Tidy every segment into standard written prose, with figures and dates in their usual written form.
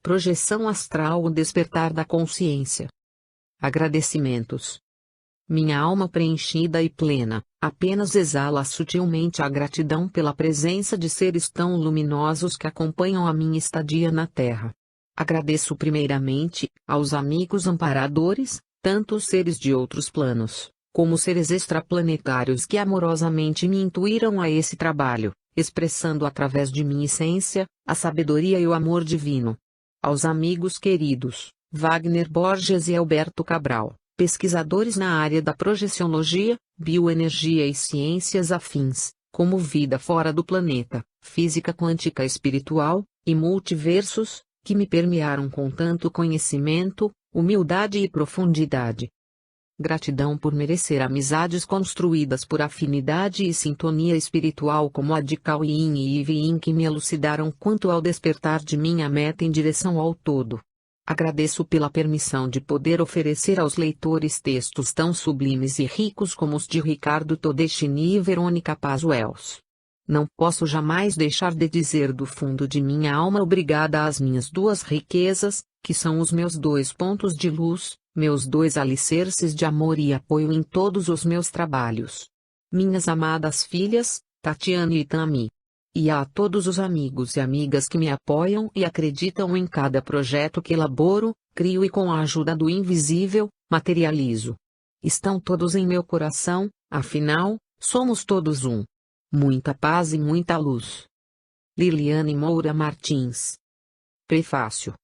Projeção astral, o despertar da consciência. Agradecimentos. Minha alma preenchida e plena, apenas exala sutilmente a gratidão pela presença de seres tão luminosos que acompanham a minha estadia na Terra. Agradeço primeiramente aos amigos amparadores, tanto os seres de outros planos, como seres extraplanetários que amorosamente me intuíram a esse trabalho, expressando através de minha essência, a sabedoria e o amor divino. Aos amigos queridos, Wagner Borges e Alberto Cabral, pesquisadores na área da projeciologia, bioenergia e ciências afins, como vida fora do planeta, física quântica espiritual, e multiversos, que me permearam com tanto conhecimento, humildade e profundidade. Gratidão por merecer amizades construídas por afinidade e sintonia espiritual como a de Cao Yin e Eve Yin, que me elucidaram quanto ao despertar de minha meta em direção ao todo. Agradeço pela permissão de poder oferecer aos leitores textos tão sublimes e ricos como os de Ricardo Todeschini e Verônica Paz Wells. Não posso jamais deixar de dizer do fundo de minha alma obrigada às minhas duas riquezas, que são os meus dois pontos de luz, meus dois alicerces de amor e apoio em todos os meus trabalhos. Minhas amadas filhas, Tatiane e Tami. E a todos os amigos e amigas que me apoiam e acreditam em cada projeto que elaboro, crio e com a ajuda do invisível, materializo. Estão todos em meu coração, afinal, somos todos um. Muita paz e muita luz. Liliane Moura Martins. Prefácio.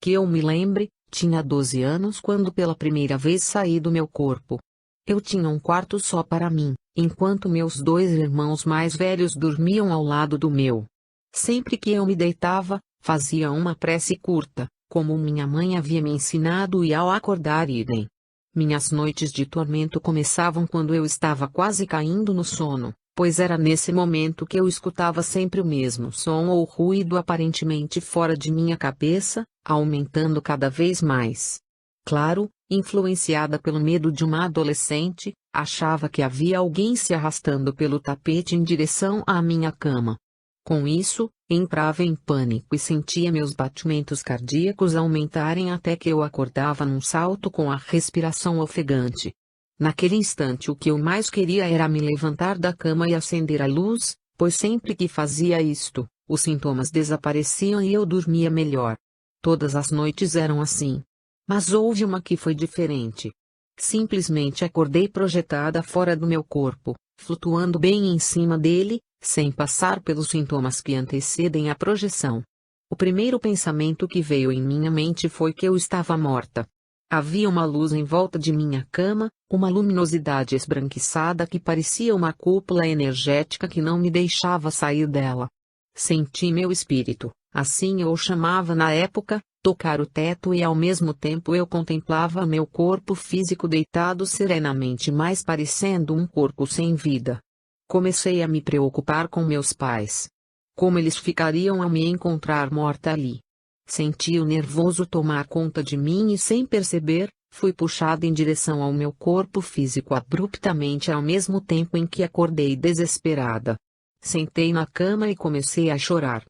Que eu me lembre, tinha 12 anos quando pela primeira vez saí do meu corpo. Eu tinha um quarto só para mim, enquanto meus dois irmãos mais velhos dormiam ao lado do meu. Sempre que eu me deitava, fazia uma prece curta, como minha mãe havia me ensinado, e ao acordar idem. Minhas noites de tormento começavam quando eu estava quase caindo no sono, pois era nesse momento que eu escutava sempre o mesmo som ou ruído aparentemente fora de minha cabeça, aumentando cada vez mais. Claro, influenciada pelo medo de uma adolescente, achava que havia alguém se arrastando pelo tapete em direção à minha cama. Com isso, entrava em pânico e sentia meus batimentos cardíacos aumentarem até que eu acordava num salto com a respiração ofegante. Naquele instante o que eu mais queria era me levantar da cama e acender a luz, pois sempre que fazia isto, os sintomas desapareciam e eu dormia melhor. Todas as noites eram assim. Mas houve uma que foi diferente. Simplesmente acordei projetada fora do meu corpo, flutuando bem em cima dele, sem passar pelos sintomas que antecedem a projeção. O primeiro pensamento que veio em minha mente foi que eu estava morta. Havia uma luz em volta de minha cama, uma luminosidade esbranquiçada que parecia uma cúpula energética que não me deixava sair dela. Senti meu espírito, assim eu o chamava na época, tocar o teto e ao mesmo tempo eu contemplava meu corpo físico deitado serenamente, mais parecendo um corpo sem vida. Comecei a me preocupar com meus pais. Como eles ficariam ao me encontrar morta ali? Senti o nervoso tomar conta de mim e, sem perceber, fui puxada em direção ao meu corpo físico abruptamente ao mesmo tempo em que acordei desesperada. Sentei na cama e comecei a chorar.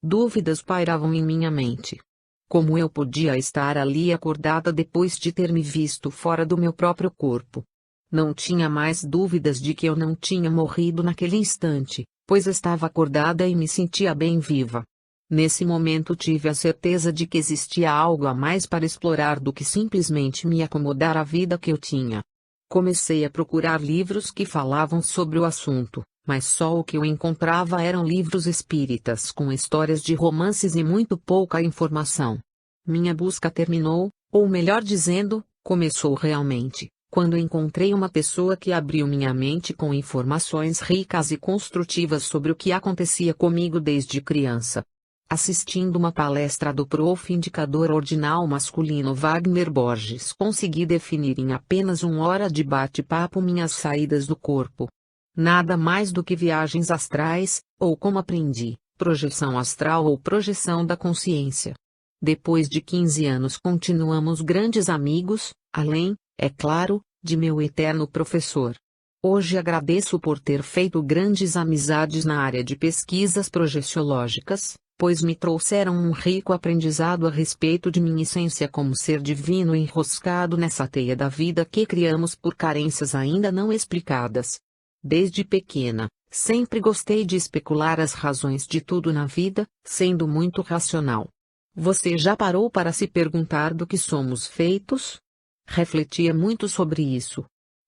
Dúvidas pairavam em minha mente. Como eu podia estar ali acordada depois de ter me visto fora do meu próprio corpo? Não tinha mais dúvidas de que eu não tinha morrido naquele instante, pois estava acordada e me sentia bem viva. Nesse momento tive a certeza de que existia algo a mais para explorar do que simplesmente me acomodar à vida que eu tinha. Comecei a procurar livros que falavam sobre o assunto, mas só o que eu encontrava eram livros espíritas com histórias de romances e muito pouca informação. Minha busca terminou, ou melhor dizendo, começou realmente, quando encontrei uma pessoa que abriu minha mente com informações ricas e construtivas sobre o que acontecia comigo desde criança. Assistindo uma palestra do Prof. Indicador Ordinal Masculino Wagner Borges, consegui definir em apenas 1 hora de bate-papo minhas saídas do corpo. Nada mais do que viagens astrais, ou como aprendi, projeção astral ou projeção da consciência. Depois de 15 anos continuamos grandes amigos, além, é claro, de meu eterno professor. Hoje agradeço por ter feito grandes amizades na área de pesquisas projeciológicas, pois me trouxeram um rico aprendizado a respeito de minha essência como ser divino enroscado nessa teia da vida que criamos por carências ainda não explicadas. Desde pequena, sempre gostei de especular as razões de tudo na vida, sendo muito racional. Você já parou para se perguntar do que somos feitos? Refletia muito sobre isso.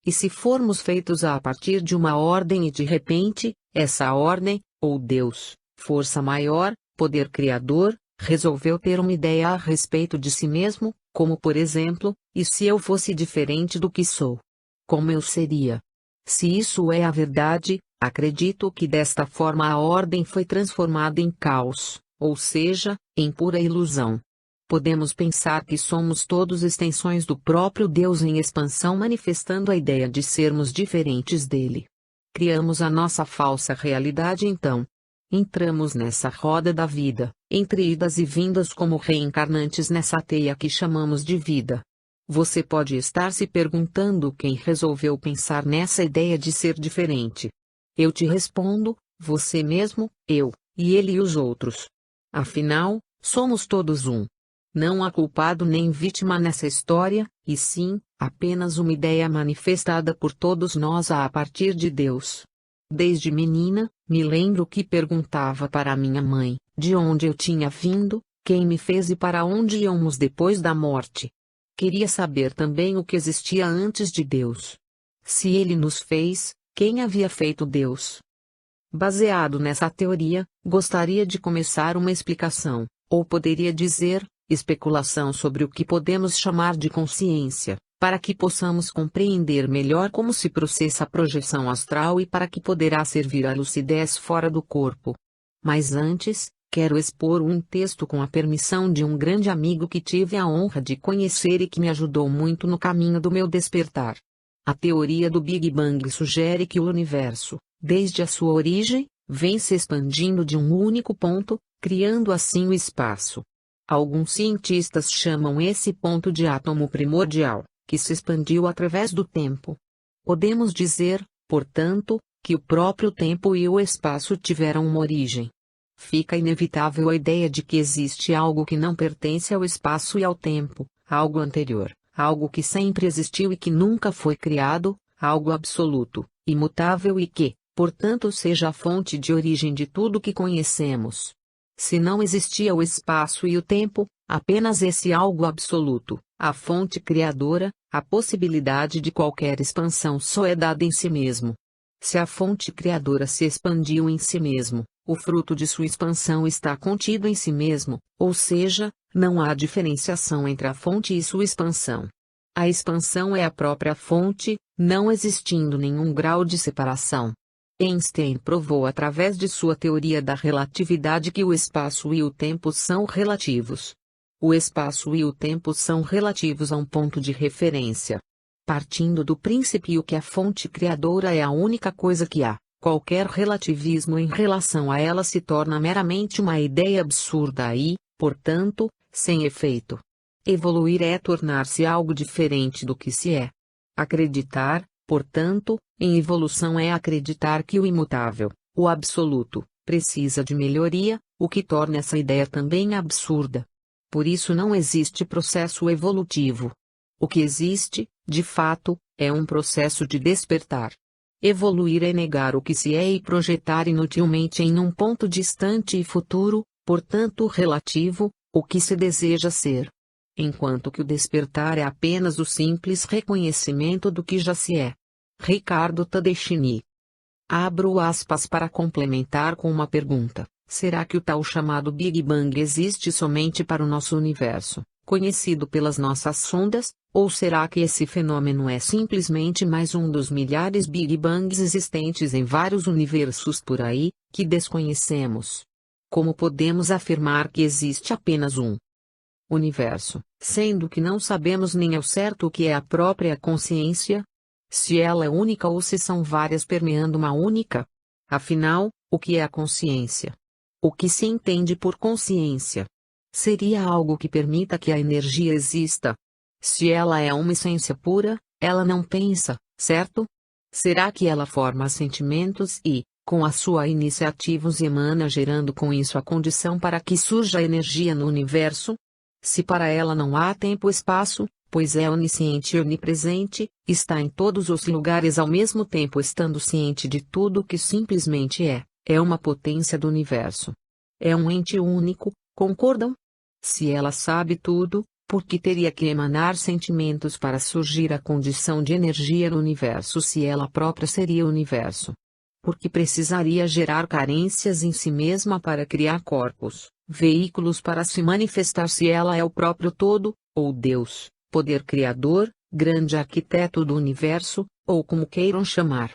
E se formos feitos a partir de uma ordem e de repente, essa ordem, ou Deus, força maior, poder criador, resolveu ter uma ideia a respeito de si mesmo, como por exemplo, e se eu fosse diferente do que sou? Como eu seria? Se isso é a verdade, acredito que desta forma a ordem foi transformada em caos, ou seja, em pura ilusão. Podemos pensar que somos todos extensões do próprio Deus em expansão manifestando a ideia de sermos diferentes dele. Criamos a nossa falsa realidade então. Entramos nessa roda da vida, entre idas e vindas como reencarnantes nessa teia que chamamos de vida. Você pode estar se perguntando quem resolveu pensar nessa ideia de ser diferente. Eu te respondo, você mesmo, eu, e ele e os outros. Afinal, somos todos um. Não há culpado nem vítima nessa história, e sim, apenas uma ideia manifestada por todos nós a partir de Deus. Desde menina, me lembro que perguntava para minha mãe, de onde eu tinha vindo, quem me fez e para onde íamos depois da morte. Queria saber também o que existia antes de Deus. Se ele nos fez, quem havia feito Deus? Baseado nessa teoria, gostaria de começar uma explicação, ou poderia dizer, especulação sobre o que podemos chamar de consciência, para que possamos compreender melhor como se processa a projeção astral e para que poderá servir a lucidez fora do corpo. Mas antes, quero expor um texto com a permissão de um grande amigo que tive a honra de conhecer e que me ajudou muito no caminho do meu despertar. A teoria do Big Bang sugere que o universo, desde a sua origem, vem se expandindo de um único ponto, criando assim o espaço. Alguns cientistas chamam esse ponto de átomo primordial, que se expandiu através do tempo. Podemos dizer, portanto, que o próprio tempo e o espaço tiveram uma origem. Fica inevitável a ideia de que existe algo que não pertence ao espaço e ao tempo, algo anterior, algo que sempre existiu e que nunca foi criado, algo absoluto, imutável e que, portanto, seja a fonte de origem de tudo que conhecemos. Se não existia o espaço e o tempo, apenas esse algo absoluto, a fonte criadora, a possibilidade de qualquer expansão só é dada em si mesmo. Se a fonte criadora se expandiu em si mesmo, o fruto de sua expansão está contido em si mesmo, ou seja, não há diferenciação entre a fonte e sua expansão. A expansão é a própria fonte, não existindo nenhum grau de separação. Einstein provou através de sua teoria da relatividade que o espaço e o tempo são relativos. O espaço e o tempo são relativos a um ponto de referência. Partindo do princípio que a fonte criadora é a única coisa que há, qualquer relativismo em relação a ela se torna meramente uma ideia absurda e, portanto, sem efeito. Evoluir é tornar-se algo diferente do que se é. Acreditar, portanto, em evolução é acreditar que o imutável, o absoluto, precisa de melhoria, o que torna essa ideia também absurda. Por isso não existe processo evolutivo. O que existe, de fato, é um processo de despertar. Evoluir é negar o que se é e projetar inutilmente em um ponto distante e futuro, portanto relativo, o que se deseja ser. Enquanto que o despertar é apenas o simples reconhecimento do que já se é. Ricardo Tadechini. Abro aspas para complementar com uma pergunta: será que o tal chamado Big Bang existe somente para o nosso universo, conhecido pelas nossas sondas, ou será que esse fenômeno é simplesmente mais um dos milhares Big Bangs existentes em vários universos por aí, que desconhecemos? Como podemos afirmar que existe apenas um universo, sendo que não sabemos nem ao certo o que é a própria consciência? Se ela é única ou se são várias permeando uma única? Afinal, o que é a consciência? O que se entende por consciência? Seria algo que permita que a energia exista. Se ela é uma essência pura, ela não pensa, certo? Será que ela forma sentimentos e, com a sua iniciativa os emana, gerando com isso a condição para que surja a energia no universo? Se para ela não há tempo-espaço, pois é onisciente e onipresente, está em todos os lugares ao mesmo tempo estando ciente de tudo que simplesmente é uma potência do universo. É um ente único, concordam? Se ela sabe tudo, por que teria que emanar sentimentos para surgir a condição de energia no universo se ela própria seria o universo? Por que precisaria gerar carências em si mesma para criar corpos, veículos para se manifestar se ela é o próprio todo, ou Deus, poder criador, grande arquiteto do universo, ou como queiram chamar?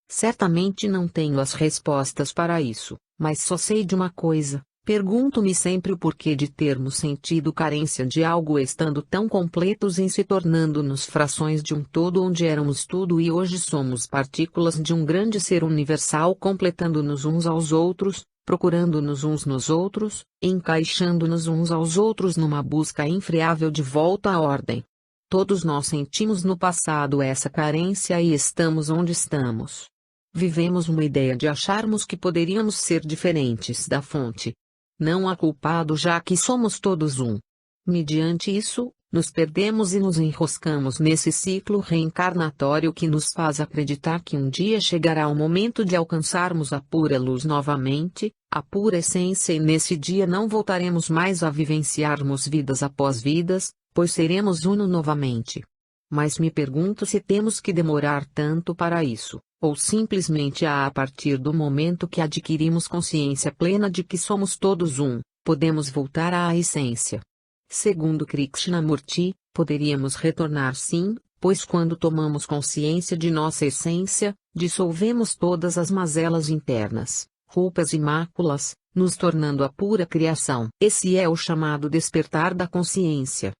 Certamente não tenho as respostas para isso, mas só sei de uma coisa. Pergunto-me sempre o porquê de termos sentido carência de algo estando tão completos em se tornando-nos frações de um todo onde éramos tudo e hoje somos partículas de um grande ser universal completando-nos uns aos outros, procurando-nos uns nos outros, encaixando-nos uns aos outros numa busca infreável de volta à ordem. Todos nós sentimos no passado essa carência e estamos onde estamos. Vivemos uma ideia de acharmos que poderíamos ser diferentes da fonte. Não há culpado já que somos todos um. Mediante isso, nos perdemos e nos enroscamos nesse ciclo reencarnatório que nos faz acreditar que um dia chegará o momento de alcançarmos a pura luz novamente, a pura essência e nesse dia não voltaremos mais a vivenciarmos vidas após vidas, pois seremos uno novamente. Mas me pergunto se temos que demorar tanto para isso, ou simplesmente a partir do momento que adquirimos consciência plena de que somos todos um, podemos voltar à essência. Segundo Krishnamurti, poderíamos retornar sim, pois quando tomamos consciência de nossa essência, dissolvemos todas as mazelas internas, culpas e máculas, nos tornando a pura criação. Esse é o chamado despertar da consciência.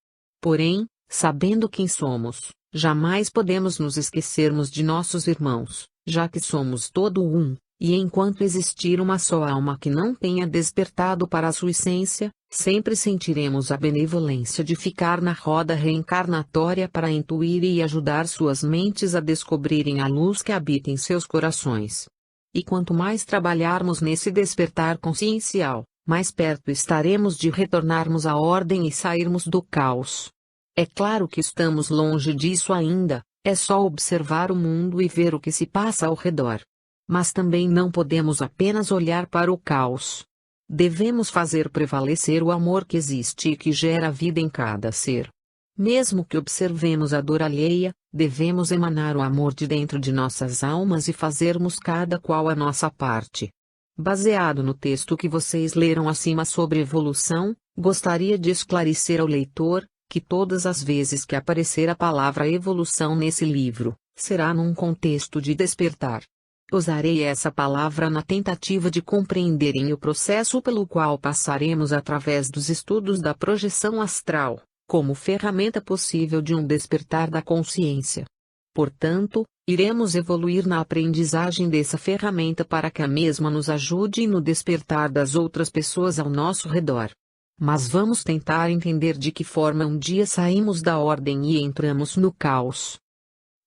Porém, sabendo quem somos, jamais podemos nos esquecermos de nossos irmãos, já que somos todo um, e enquanto existir uma só alma que não tenha despertado para a sua essência, sempre sentiremos a benevolência de ficar na roda reencarnatória para intuir e ajudar suas mentes a descobrirem a luz que habita em seus corações. E quanto mais trabalharmos nesse despertar consciencial, mais perto estaremos de retornarmos à ordem e sairmos do caos. É claro que estamos longe disso ainda, é só observar o mundo e ver o que se passa ao redor. Mas também não podemos apenas olhar para o caos. Devemos fazer prevalecer o amor que existe e que gera vida em cada ser. Mesmo que observemos a dor alheia, devemos emanar o amor de dentro de nossas almas e fazermos cada qual a nossa parte. Baseado no texto que vocês leram acima sobre evolução, gostaria de esclarecer ao leitor que todas as vezes que aparecer a palavra evolução nesse livro, será num contexto de despertar. Usarei essa palavra na tentativa de compreenderem o processo pelo qual passaremos através dos estudos da projeção astral, como ferramenta possível de um despertar da consciência. Portanto, iremos evoluir na aprendizagem dessa ferramenta para que a mesma nos ajude no despertar das outras pessoas ao nosso redor. Mas vamos tentar entender de que forma um dia saímos da ordem e entramos no caos.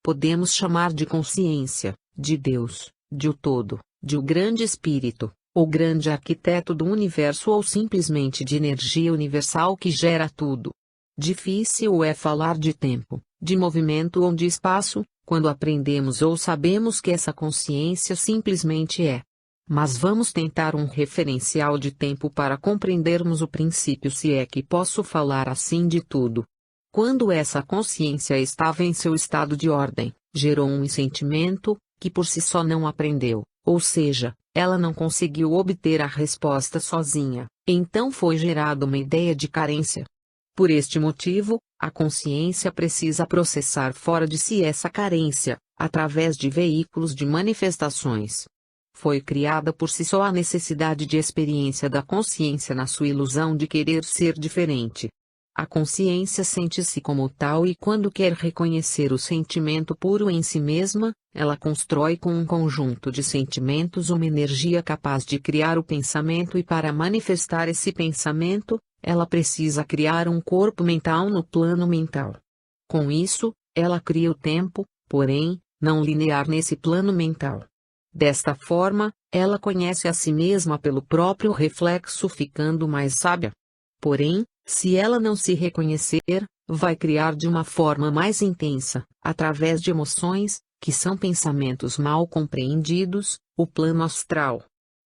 Podemos chamar de consciência, de Deus, de o todo, de o grande espírito, o grande arquiteto do universo ou simplesmente de energia universal que gera tudo. Difícil é falar de tempo, de movimento ou de espaço, quando aprendemos ou sabemos que essa consciência simplesmente é. Mas vamos tentar um referencial de tempo para compreendermos o princípio, se é que posso falar assim, de tudo. Quando essa consciência estava em seu estado de ordem, gerou um sentimento, que por si só não aprendeu, ou seja, ela não conseguiu obter a resposta sozinha, então foi gerada uma ideia de carência. Por este motivo, a consciência precisa processar fora de si essa carência, através de veículos de manifestações. Foi criada por si só a necessidade de experiência da consciência na sua ilusão de querer ser diferente. A consciência sente-se como tal e quando quer reconhecer o sentimento puro em si mesma, ela constrói com um conjunto de sentimentos uma energia capaz de criar o pensamento e para manifestar esse pensamento, ela precisa criar um corpo mental no plano mental. Com isso, ela cria o tempo, porém, não linear nesse plano mental. Desta forma, ela conhece a si mesma pelo próprio reflexo, ficando mais sábia. Porém, se ela não se reconhecer, vai criar de uma forma mais intensa, através de emoções, que são pensamentos mal compreendidos, o plano astral.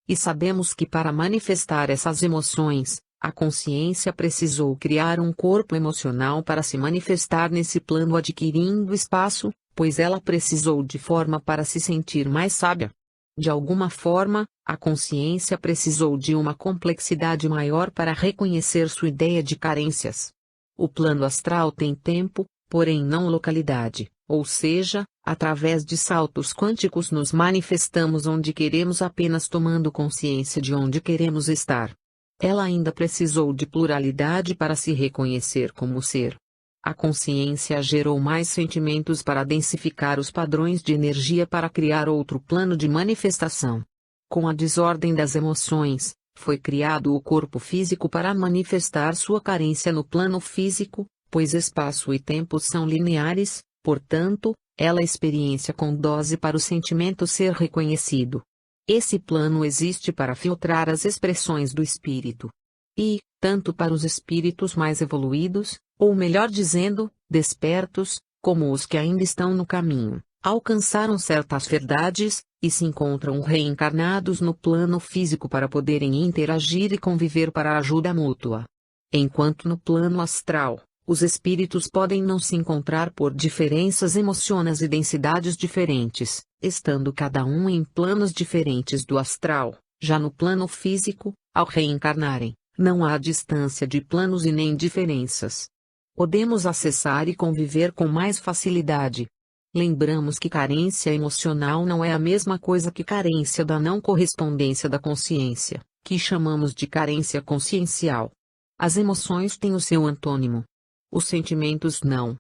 E sabemos que para manifestar essas emoções, a consciência precisou criar um corpo emocional para se manifestar nesse plano, adquirindo espaço, pois ela precisou de forma para se sentir mais sábia. De alguma forma, a consciência precisou de uma complexidade maior para reconhecer sua ideia de carências. O plano astral tem tempo, porém não localidade, ou seja, através de saltos quânticos nos manifestamos onde queremos apenas tomando consciência de onde queremos estar. Ela ainda precisou de pluralidade para se reconhecer como ser. A consciência gerou mais sentimentos para densificar os padrões de energia para criar outro plano de manifestação. Com a desordem das emoções, foi criado o corpo físico para manifestar sua carência no plano físico, pois espaço e tempo são lineares, portanto, ela experiência com dose para o sentimento ser reconhecido. Esse plano existe para filtrar as expressões do espírito. E, tanto para os espíritos mais evoluídos, ou melhor dizendo, despertos, como os que ainda estão no caminho, alcançaram certas verdades, e se encontram reencarnados no plano físico para poderem interagir e conviver para ajuda mútua. Enquanto no plano astral, os espíritos podem não se encontrar por diferenças emocionais e densidades diferentes, estando cada um em planos diferentes do astral. Já no plano físico, ao reencarnarem, não há distância de planos e nem diferenças. Podemos acessar e conviver com mais facilidade. Lembramos que carência emocional não é a mesma coisa que carência da não correspondência da consciência, que chamamos de carência consciencial. As emoções têm o seu antônimo. Os sentimentos não.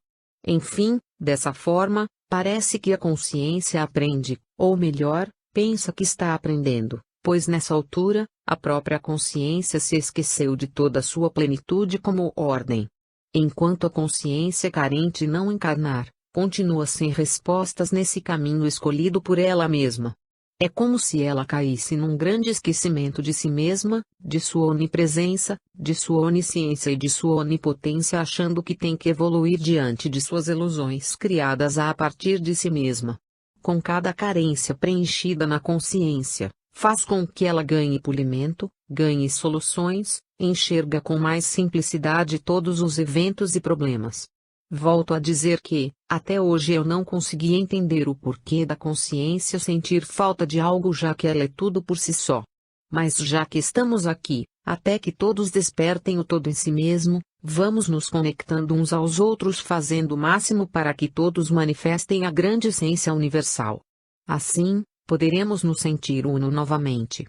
Enfim, dessa forma, parece que a consciência aprende, ou melhor, pensa que está aprendendo, pois nessa altura, a própria consciência se esqueceu de toda a sua plenitude como ordem. Enquanto a consciência carente não encarnar, continua sem respostas nesse caminho escolhido por ela mesma. É como se ela caísse num grande esquecimento de si mesma, de sua onipresença, de sua onisciência e de sua onipotência, achando que tem que evoluir diante de suas ilusões criadas a partir de si mesma. Com cada carência preenchida na consciência, faz com que ela ganhe polimento, ganhe soluções, enxerga com mais simplicidade todos os eventos e problemas. Volto a dizer que, até hoje eu não consegui entender o porquê da consciência sentir falta de algo, já que ela é tudo por si só. Mas já que estamos aqui, até que todos despertem o todo em si mesmo, vamos nos conectando uns aos outros, fazendo o máximo para que todos manifestem a grande essência universal. Assim, poderemos nos sentir uno novamente.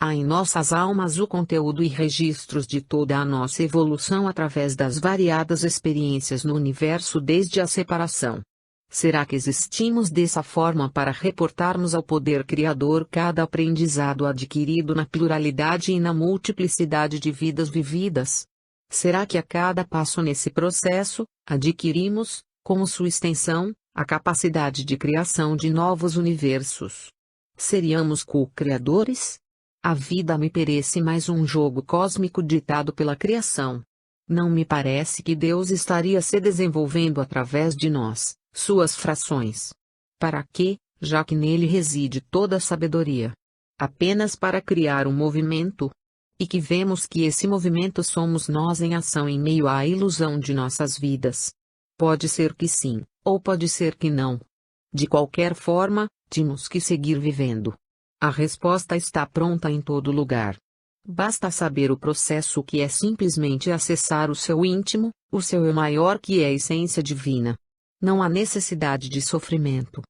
Há em nossas almas o conteúdo e registros de toda a nossa evolução através das variadas experiências no universo desde a separação. Será que existimos dessa forma para reportarmos ao poder criador cada aprendizado adquirido na pluralidade e na multiplicidade de vidas vividas? Será que a cada passo nesse processo, adquirimos, como sua extensão, a capacidade de criação de novos universos? Seríamos co-criadores? A vida me parece mais um jogo cósmico ditado pela criação. Não me parece que Deus estaria se desenvolvendo através de nós, suas frações. Para quê, já que nele reside toda a sabedoria? Apenas para criar um movimento? E que vemos que esse movimento somos nós em ação em meio à ilusão de nossas vidas. Pode ser que sim, ou pode ser que não. De qualquer forma, temos que seguir vivendo. A resposta está pronta em todo lugar. Basta saber o processo, que é simplesmente acessar o seu íntimo, o seu eu maior, que é a essência divina. Não há necessidade de sofrimento.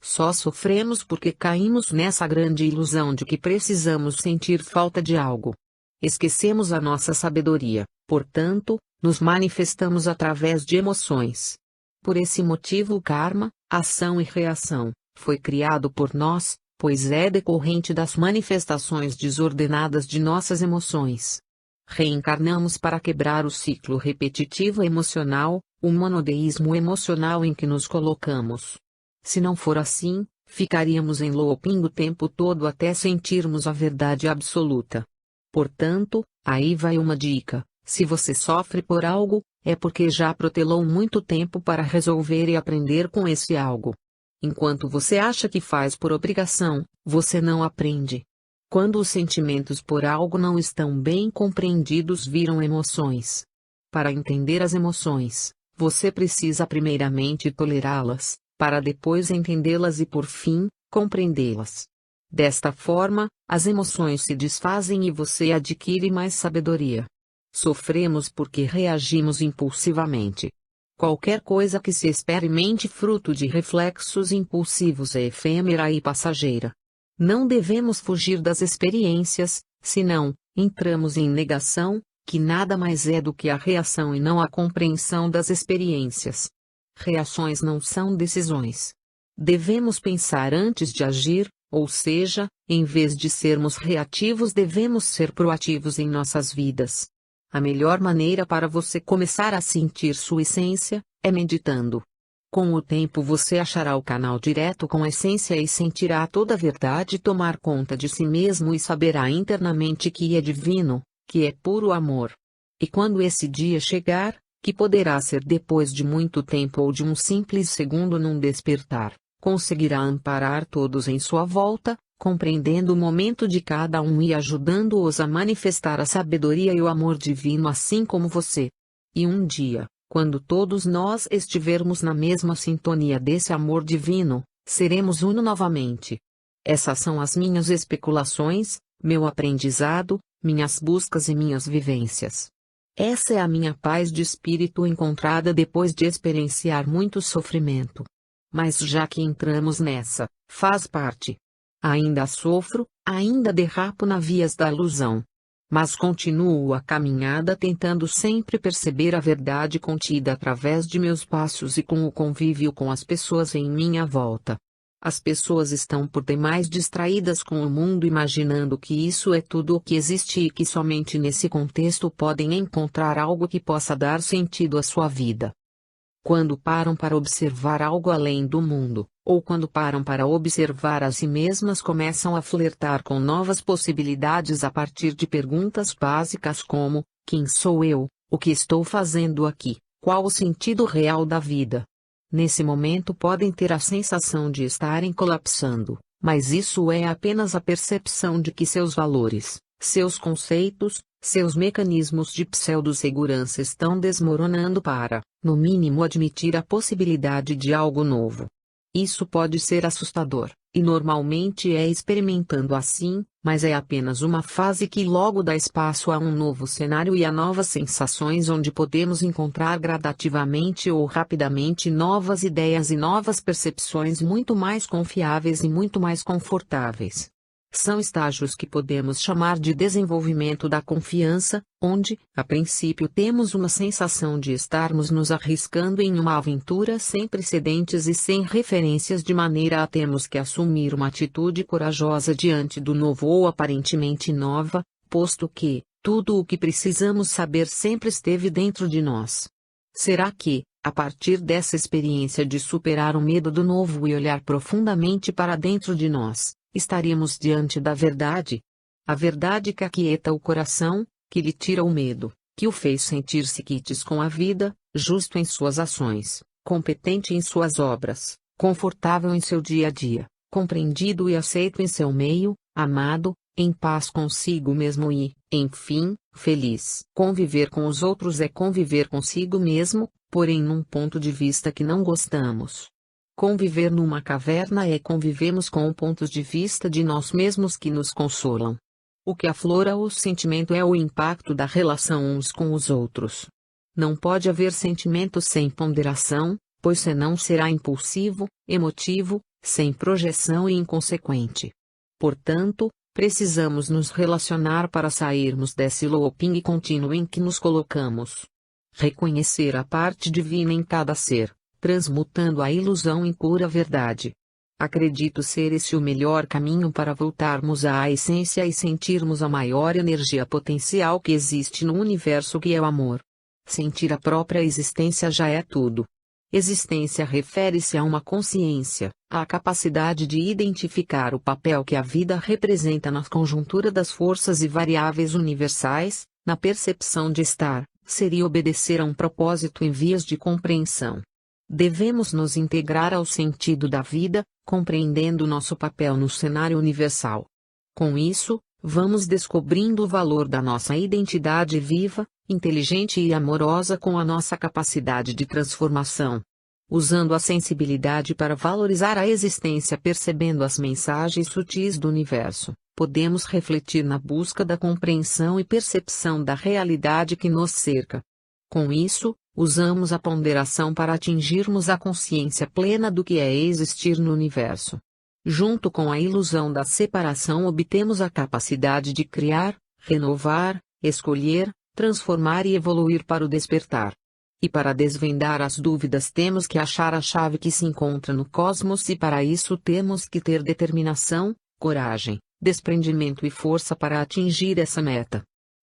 Só sofremos porque caímos nessa grande ilusão de que precisamos sentir falta de algo. Esquecemos a nossa sabedoria, portanto, nos manifestamos através de emoções. Por esse motivo o karma, ação e reação, foi criado por nós, pois é decorrente das manifestações desordenadas de nossas emoções. Reencarnamos para quebrar o ciclo repetitivo emocional, o monodeísmo emocional em que nos colocamos. Se não for assim, Ficaríamos em looping o tempo todo até sentirmos a verdade absoluta. Portanto, aí vai uma dica: se você sofre por algo, é porque já protelou muito tempo para resolver e aprender com esse algo. Enquanto você acha que faz por obrigação, você não aprende. Quando os sentimentos por algo não estão bem compreendidos, viram emoções. Para entender as emoções, você precisa primeiramente tolerá-las, para depois entendê-las e por fim, compreendê-las. Desta forma, as emoções se desfazem e você adquire mais sabedoria. Sofremos porque reagimos impulsivamente. Qualquer coisa que se experimente fruto de reflexos impulsivos é efêmera e passageira. Não devemos fugir das experiências, senão, entramos em negação, que nada mais é do que a reação e não a compreensão das experiências. Reações não são decisões. Devemos pensar antes de agir, ou seja, em vez de sermos reativos, devemos ser proativos em nossas vidas. A melhor maneira para você começar a sentir sua essência é meditando. Com o tempo você achará o canal direto com a essência e sentirá toda a verdade tomar conta de si mesmo e saberá internamente que é divino, que é puro amor. E quando esse dia chegar, que poderá ser depois de muito tempo ou de um simples segundo num despertar, conseguirá amparar todos em sua volta, compreendendo o momento de cada um e ajudando-os a manifestar a sabedoria e o amor divino assim como você. E um dia, quando todos nós estivermos na mesma sintonia desse amor divino, seremos uno novamente. Essas são as minhas especulações, meu aprendizado, minhas buscas e minhas vivências. Essa é a minha paz de espírito encontrada depois de experienciar muito sofrimento. Mas já que entramos nessa, faz parte. Ainda sofro, ainda derrapo nas vias da ilusão. Mas continuo a caminhada tentando sempre perceber a verdade contida através de meus passos e com o convívio com as pessoas em minha volta. As pessoas estão por demais distraídas com o mundo, imaginando que isso é tudo o que existe e que somente nesse contexto podem encontrar algo que possa dar sentido à sua vida. Quando param para observar algo além do mundo, ou quando param para observar a si mesmas, começam a flertar com novas possibilidades a partir de perguntas básicas como: quem sou eu? O que estou fazendo aqui? Qual o sentido real da vida? Nesse momento podem ter a sensação de estarem colapsando, mas isso é apenas a percepção de que seus valores, seus conceitos, seus mecanismos de pseudo-segurança estão desmoronando para, no mínimo, admitir a possibilidade de algo novo. Isso pode ser assustador, e normalmente é experimentando assim, mas é apenas uma fase que logo dá espaço a um novo cenário e a novas sensações onde podemos encontrar gradativamente ou rapidamente novas ideias e novas percepções muito mais confiáveis e muito mais confortáveis. São estágios que podemos chamar de desenvolvimento da confiança, onde, a princípio, temos uma sensação de estarmos nos arriscando em uma aventura sem precedentes e sem referências, de maneira a termos que assumir uma atitude corajosa diante do novo ou aparentemente nova, posto que tudo o que precisamos saber sempre esteve dentro de nós. Será que, a partir dessa experiência de superar o medo do novo e olhar profundamente para dentro de nós, estaríamos diante da verdade? A verdade que aquieta o coração, que lhe tira o medo, que o fez sentir-se quites com a vida, justo em suas ações, competente em suas obras, confortável em seu dia a dia, compreendido e aceito em seu meio, amado, em paz consigo mesmo e, enfim, feliz. Conviver com os outros é conviver consigo mesmo, porém num ponto de vista que não gostamos. Conviver numa caverna é convivemos com pontos de vista de nós mesmos que nos consolam. O que aflora o sentimento é o impacto da relação uns com os outros. Não pode haver sentimento sem ponderação, pois senão será impulsivo, emotivo, sem projeção e inconsequente. Portanto, precisamos nos relacionar para sairmos desse looping contínuo em que nos colocamos. Reconhecer a parte divina em cada ser, transmutando a ilusão em pura verdade. Acredito ser esse o melhor caminho para voltarmos à essência e sentirmos a maior energia potencial que existe no universo, que é o amor. Sentir a própria existência já é tudo. Existência refere-se a uma consciência, à capacidade de identificar o papel que a vida representa na conjuntura das forças e variáveis universais, na percepção de estar, ser e obedecer a um propósito em vias de compreensão. Devemos nos integrar ao sentido da vida, compreendendo nosso papel no cenário universal. Com isso, vamos descobrindo o valor da nossa identidade viva, inteligente e amorosa com a nossa capacidade de transformação. Usando a sensibilidade para valorizar a existência, percebendo as mensagens sutis do universo, podemos refletir na busca da compreensão e percepção da realidade que nos cerca. Com isso, usamos a ponderação para atingirmos a consciência plena do que é existir no universo. Junto com a ilusão da separação, obtemos a capacidade de criar, renovar, escolher, transformar e evoluir para o despertar. E para desvendar as dúvidas temos que achar a chave que se encontra no cosmos, e para isso temos que ter determinação, coragem, desprendimento e força para atingir essa meta.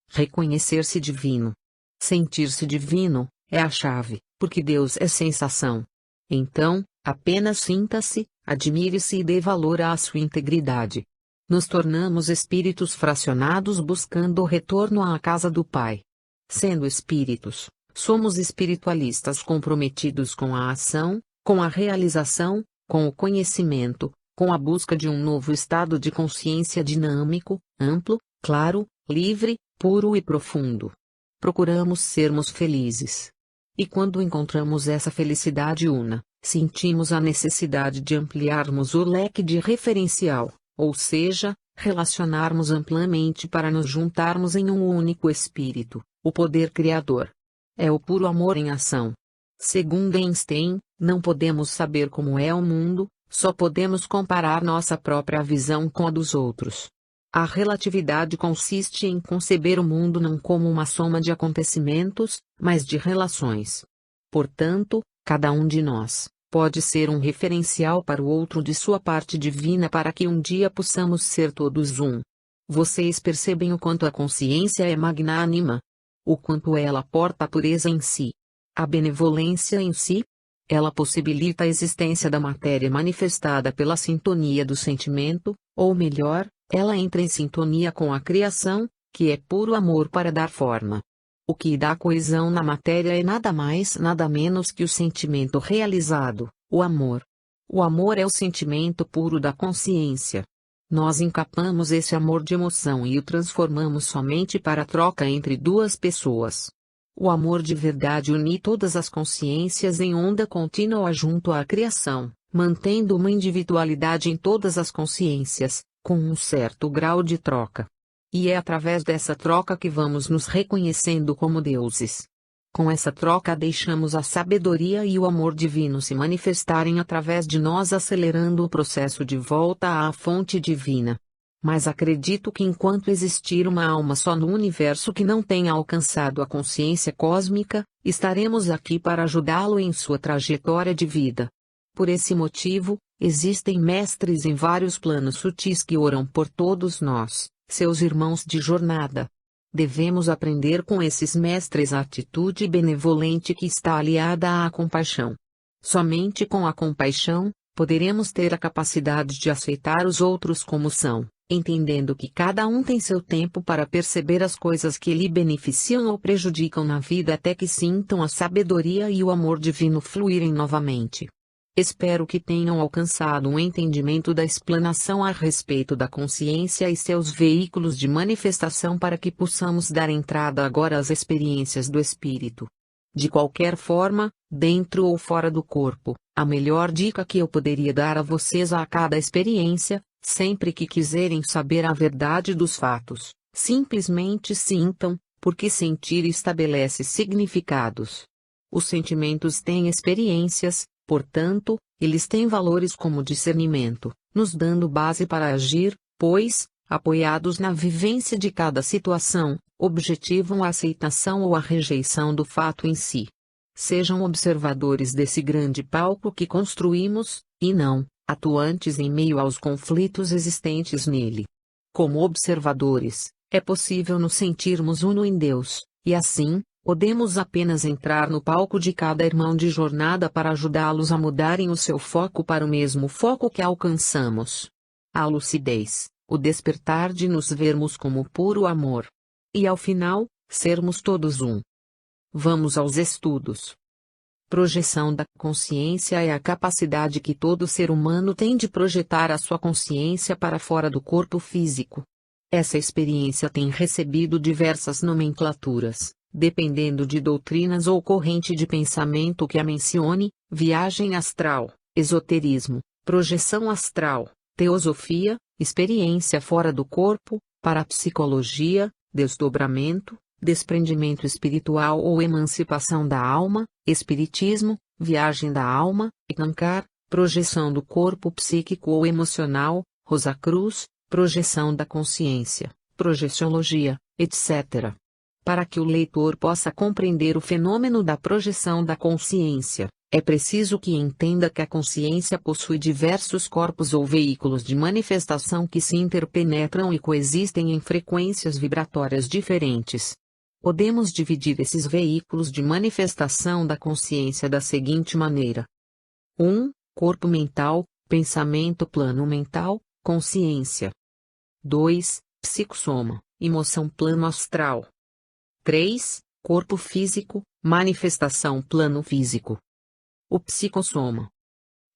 Reconhecer-se divino. Sentir-se divino é a chave, porque Deus é sensação. Então, apenas sinta-se, admire-se e dê valor à sua integridade. Nos tornamos espíritos fracionados buscando o retorno à casa do Pai. Sendo espíritos, somos espiritualistas comprometidos com a ação, com a realização, com o conhecimento, com a busca de um novo estado de consciência dinâmico, amplo, claro, livre, puro e profundo. Procuramos sermos felizes. E quando encontramos essa felicidade una, sentimos a necessidade de ampliarmos o leque de referencial, ou seja, relacionarmos amplamente para nos juntarmos em um único espírito, o poder criador. É o puro amor em ação. Segundo Einstein, não podemos saber como é o mundo, só podemos comparar nossa própria visão com a dos outros. A relatividade consiste em conceber o mundo não como uma soma de acontecimentos, mas de relações. Portanto, cada um de nós pode ser um referencial para o outro de sua parte divina, para que um dia possamos ser todos um. Vocês percebem o quanto a consciência é magnânima? O quanto ela porta a pureza em si? A benevolência em si? Ela possibilita a existência da matéria manifestada pela sintonia do sentimento, ou melhor, ela entra em sintonia com a criação, que é puro amor para dar forma. O que dá coesão na matéria é nada mais nada menos que o sentimento realizado, o amor. O amor é o sentimento puro da consciência. Nós encapamos esse amor de emoção e o transformamos somente para a troca entre duas pessoas. O amor de verdade une todas as consciências em onda contínua junto à criação, mantendo uma individualidade em todas as consciências, com um certo grau de troca. E é através dessa troca que vamos nos reconhecendo como deuses. Com essa troca deixamos a sabedoria e o amor divino se manifestarem através de nós, acelerando o processo de volta à fonte divina. Mas acredito que enquanto existir uma alma só no universo que não tenha alcançado a consciência cósmica, estaremos aqui para ajudá-lo em sua trajetória de vida. Por esse motivo, existem mestres em vários planos sutis que oram por todos nós, seus irmãos de jornada. Devemos aprender com esses mestres a atitude benevolente que está aliada à compaixão. Somente com a compaixão, poderemos ter a capacidade de aceitar os outros como são, entendendo que cada um tem seu tempo para perceber as coisas que lhe beneficiam ou prejudicam na vida, até que sintam a sabedoria e o amor divino fluírem novamente. Espero que tenham alcançado um entendimento da explanação a respeito da consciência e seus veículos de manifestação, para que possamos dar entrada agora às experiências do espírito. De qualquer forma, dentro ou fora do corpo, a melhor dica que eu poderia dar a vocês a cada experiência, sempre que quiserem saber a verdade dos fatos, simplesmente sintam, porque sentir estabelece significados. Os sentimentos têm experiências. Portanto, eles têm valores como discernimento, nos dando base para agir, pois, apoiados na vivência de cada situação, objetivam a aceitação ou a rejeição do fato em si. Sejam observadores desse grande palco que construímos, e não atuantes em meio aos conflitos existentes nele. Como observadores, é possível nos sentirmos uno em Deus, e assim, Podemos apenas entrar no palco de cada irmão de jornada para ajudá-los a mudarem o seu foco para o mesmo foco que alcançamos. A lucidez, o despertar de nos vermos como puro amor. E ao final, sermos todos um. Vamos aos estudos. Projeção da consciência é a capacidade que todo ser humano tem de projetar a sua consciência para fora do corpo físico. Essa experiência tem recebido diversas nomenclaturas, dependendo de doutrinas ou corrente de pensamento que a mencione: viagem astral, esoterismo, projeção astral, teosofia, experiência fora do corpo, parapsicologia, desdobramento, desprendimento espiritual ou emancipação da alma, espiritismo, viagem da alma, Ekankar, projeção do corpo psíquico ou emocional, Rosacruz, projeção da consciência, projeciologia, etc. Para que o leitor possa compreender o fenômeno da projeção da consciência, é preciso que entenda que a consciência possui diversos corpos ou veículos de manifestação que se interpenetram e coexistem em frequências vibratórias diferentes. Podemos dividir esses veículos de manifestação da consciência da seguinte maneira: 1. Corpo mental, pensamento, plano mental, consciência. 2. Psicossoma, emoção, plano astral. 3. Corpo físico, manifestação, plano físico. O psicossoma.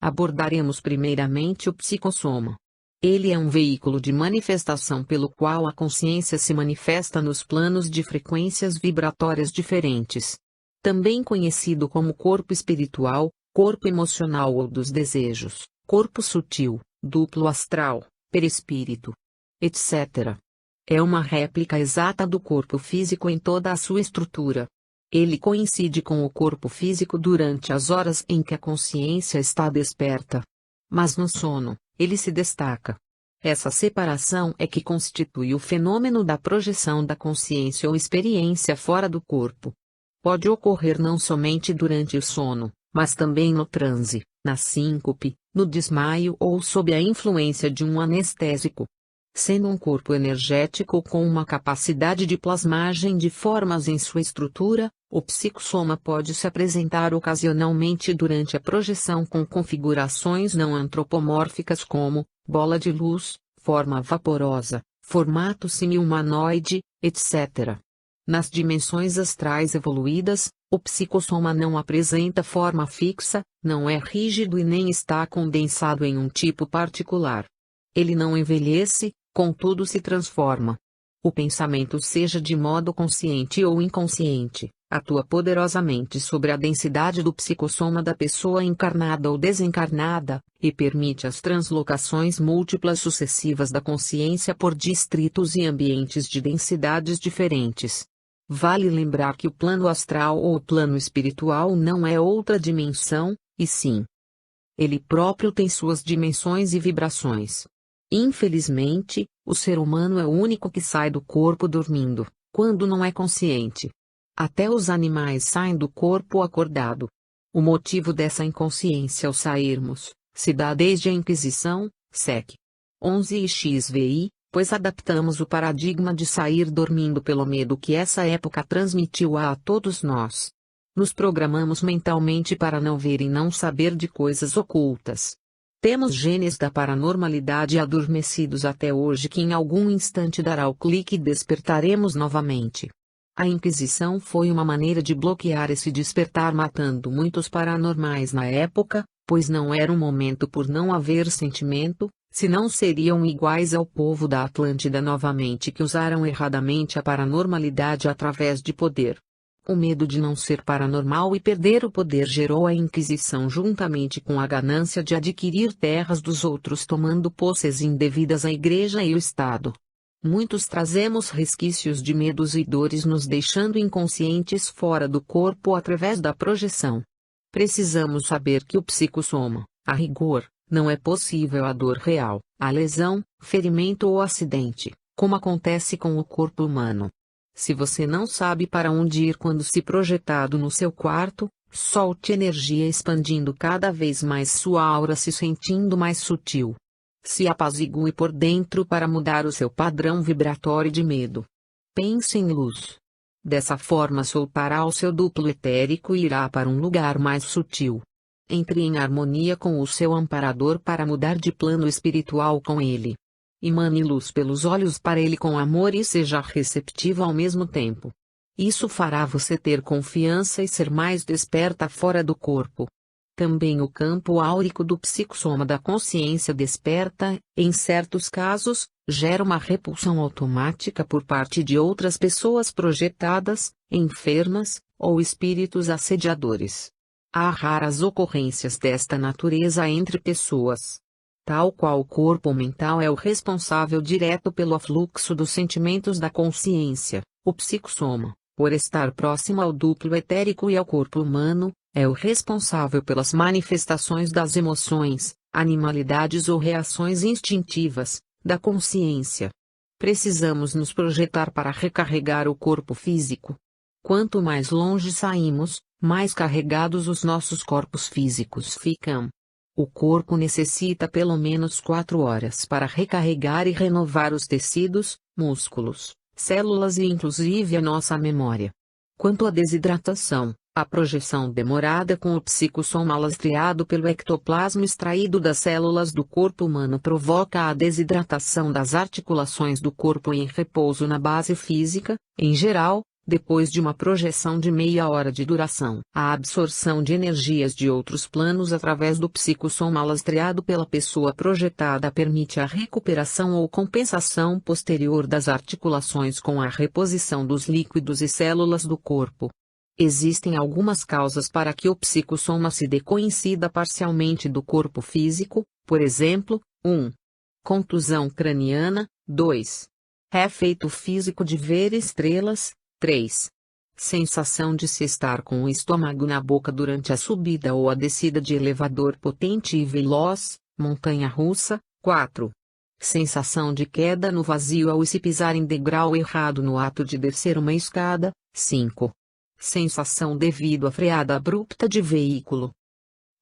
Abordaremos primeiramente o psicossoma. Ele é um veículo de manifestação pelo qual a consciência se manifesta nos planos de frequências vibratórias diferentes. Também conhecido como corpo espiritual, corpo emocional ou dos desejos, corpo sutil, duplo astral, perispírito, etc. É uma réplica exata do corpo físico em toda a sua estrutura. Ele coincide com o corpo físico durante as horas em que a consciência está desperta. Mas no sono, ele se destaca. Essa separação é que constitui o fenômeno da projeção da consciência ou experiência fora do corpo. Pode ocorrer não somente durante o sono, mas também no transe, na síncope, no desmaio ou sob a influência de um anestésico. Sendo um corpo energético com uma capacidade de plasmagem de formas em sua estrutura, o psicossoma pode se apresentar ocasionalmente durante a projeção com configurações não antropomórficas como bola de luz, forma vaporosa, formato semi-humanoide, etc. Nas dimensões astrais evoluídas, o psicossoma não apresenta forma fixa, não é rígido e nem está condensado em um tipo particular. Ele não envelhece, contudo se transforma. O pensamento, seja de modo consciente ou inconsciente, atua poderosamente sobre a densidade do psicossoma da pessoa encarnada ou desencarnada, e permite as translocações múltiplas sucessivas da consciência por distritos e ambientes de densidades diferentes. Vale lembrar que o plano astral ou o plano espiritual não é outra dimensão, e sim, ele próprio tem suas dimensões e vibrações. Infelizmente, o ser humano é o único que sai do corpo dormindo, quando não é consciente. Até os animais saem do corpo acordado. O motivo dessa inconsciência ao sairmos, se dá desde a Inquisição, Sec. 11 e XVI, pois adaptamos o paradigma de sair dormindo pelo medo que essa época transmitiu a todos nós. Nos programamos mentalmente para não ver e não saber de coisas ocultas. Temos genes da paranormalidade adormecidos até hoje que em algum instante dará o clique e despertaremos novamente. A Inquisição foi uma maneira de bloquear esse despertar matando muitos paranormais na época, pois não era um momento por não haver sentimento, senão seriam iguais ao povo da Atlântida novamente que usaram erradamente a paranormalidade através de poder. O medo de não ser paranormal e perder o poder gerou a Inquisição juntamente com a ganância de adquirir terras dos outros tomando posses indevidas à Igreja e o Estado. Muitos trazemos resquícios de medos e dores nos deixando inconscientes fora do corpo através da projeção. Precisamos saber que o psicossoma, a rigor, não é possível a dor real, a lesão, ferimento ou acidente, como acontece com o corpo humano. Se você não sabe para onde ir quando se projetado no seu quarto, solte energia expandindo cada vez mais sua aura se sentindo mais sutil. Se apazigue por dentro para mudar o seu padrão vibratório de medo. Pense em luz. Dessa forma soltará o seu duplo etérico e irá para um lugar mais sutil. Entre em harmonia com o seu amparador para mudar de plano espiritual com ele. Emane luz pelos olhos para ele com amor e seja receptivo ao mesmo tempo. Isso fará você ter confiança e ser mais desperta fora do corpo. Também o campo áurico do psicossoma da consciência desperta, em certos casos, gera uma repulsão automática por parte de outras pessoas projetadas, enfermas, ou espíritos assediadores. Há raras ocorrências desta natureza entre pessoas. Tal qual o corpo mental é o responsável direto pelo afluxo dos sentimentos da consciência, o psicossoma, por estar próximo ao duplo etérico e ao corpo humano, é o responsável pelas manifestações das emoções, animalidades ou reações instintivas, da consciência. Precisamos nos projetar para recarregar o corpo físico. Quanto mais longe saímos, mais carregados os nossos corpos físicos ficam. O corpo necessita pelo menos 4 horas para recarregar e renovar os tecidos, músculos, células e inclusive a nossa memória. Quanto à desidratação, a projeção demorada com o psicossoma lastreado pelo ectoplasma extraído das células do corpo humano provoca a desidratação das articulações do corpo em repouso na base física, em geral, depois de uma projeção de meia hora de duração. A absorção de energias de outros planos através do psicossoma lastreado pela pessoa projetada permite a recuperação ou compensação posterior das articulações com a reposição dos líquidos e células do corpo. Existem algumas causas para que o psicossoma se decoincida parcialmente do corpo físico, por exemplo, 1. Contusão craniana, 2. Efeito físico de ver estrelas, 3. Sensação de se estar com o estômago na boca durante a subida ou a descida de elevador potente e veloz, montanha-russa, 4. Sensação de queda no vazio ao se pisar em degrau errado no ato de descer uma escada, 5. Sensação devido à freada abrupta de veículo.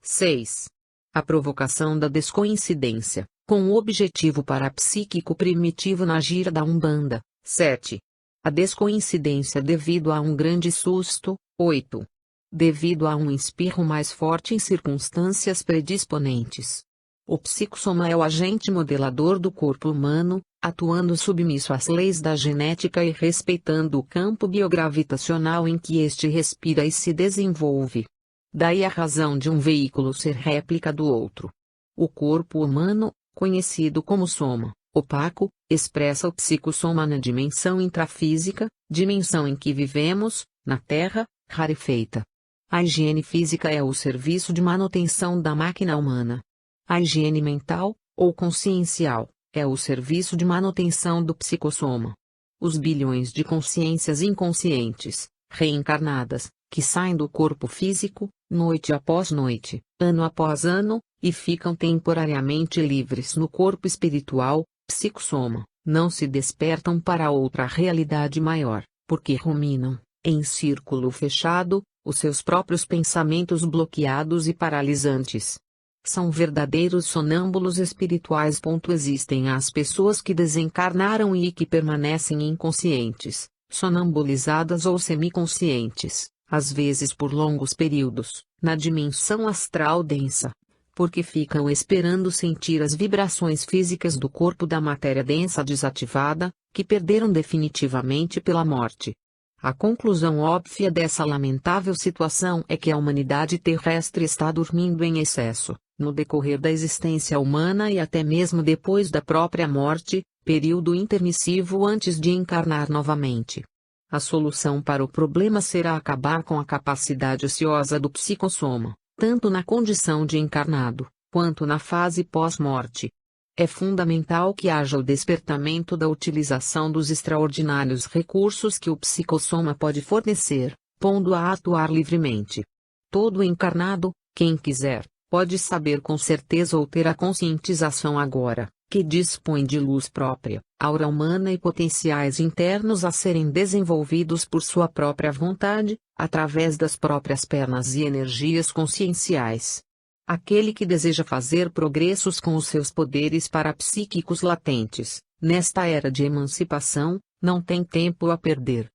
6. A provocação da descoincidência, com o objetivo parapsíquico primitivo na gira da Umbanda. 7. A descoincidência devido a um grande susto. 8. Devido a um espirro mais forte em circunstâncias predisponentes. O psicossoma é o agente modelador do corpo humano, atuando submisso às leis da genética e respeitando o campo biogravitacional em que este respira e se desenvolve. Daí a razão de um veículo ser réplica do outro. O corpo humano, conhecido como soma, opaco, expressa o psicossoma na dimensão intrafísica, dimensão em que vivemos, na Terra, rarefeita. A higiene física é o serviço de manutenção da máquina humana. A higiene mental, ou consciencial, é o serviço de manutenção do psicossoma. Os bilhões de consciências inconscientes, reencarnadas, que saem do corpo físico, noite após noite, ano após ano, e ficam temporariamente livres no corpo espiritual, psicossoma, não se despertam para outra realidade maior, porque ruminam, em círculo fechado, os seus próprios pensamentos bloqueados e paralisantes. São verdadeiros sonâmbulos espirituais. Existem as pessoas que desencarnaram e que permanecem inconscientes, sonambulizadas ou semiconscientes, às vezes por longos períodos, na dimensão astral densa, porque ficam esperando sentir as vibrações físicas do corpo da matéria densa desativada, que perderam definitivamente pela morte. A conclusão óbvia dessa lamentável situação é que a humanidade terrestre está dormindo em excesso, no decorrer da existência humana e até mesmo depois da própria morte, período intermissivo antes de encarnar novamente. A solução para o problema será acabar com a capacidade ociosa do psicossoma, tanto na condição de encarnado, quanto na fase pós-morte. É fundamental que haja o despertamento da utilização dos extraordinários recursos que o psicossoma pode fornecer, pondo-a a atuar livremente. Todo encarnado, quem quiser, pode saber com certeza ou ter a conscientização agora, que dispõe de luz própria, aura humana e potenciais internos a serem desenvolvidos por sua própria vontade, através das próprias pernas e energias conscienciais. Aquele que deseja fazer progressos com os seus poderes parapsíquicos latentes, nesta era de emancipação, não tem tempo a perder.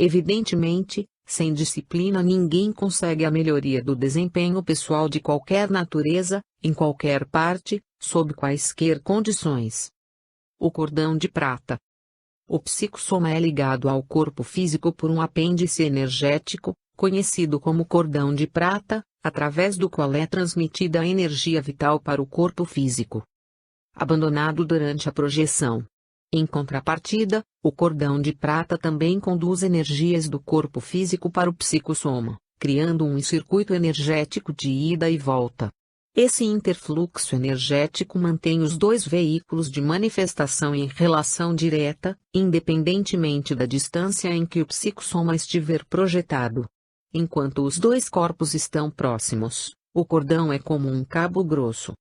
Evidentemente, sem disciplina ninguém consegue a melhoria do desempenho pessoal de qualquer natureza, em qualquer parte, sob quaisquer condições. O cordão de prata. O psicossoma é ligado ao corpo físico por um apêndice energético, conhecido como cordão de prata, através do qual é transmitida a energia vital para o corpo físico. Abandonado durante a projeção. Em contrapartida, o cordão de prata também conduz energias do corpo físico para o psicossoma, criando um circuito energético de ida e volta. Esse interfluxo energético mantém os dois veículos de manifestação em relação direta, independentemente da distância em que o psicossoma estiver projetado. Enquanto os dois corpos estão próximos, o cordão é como um cabo grosso.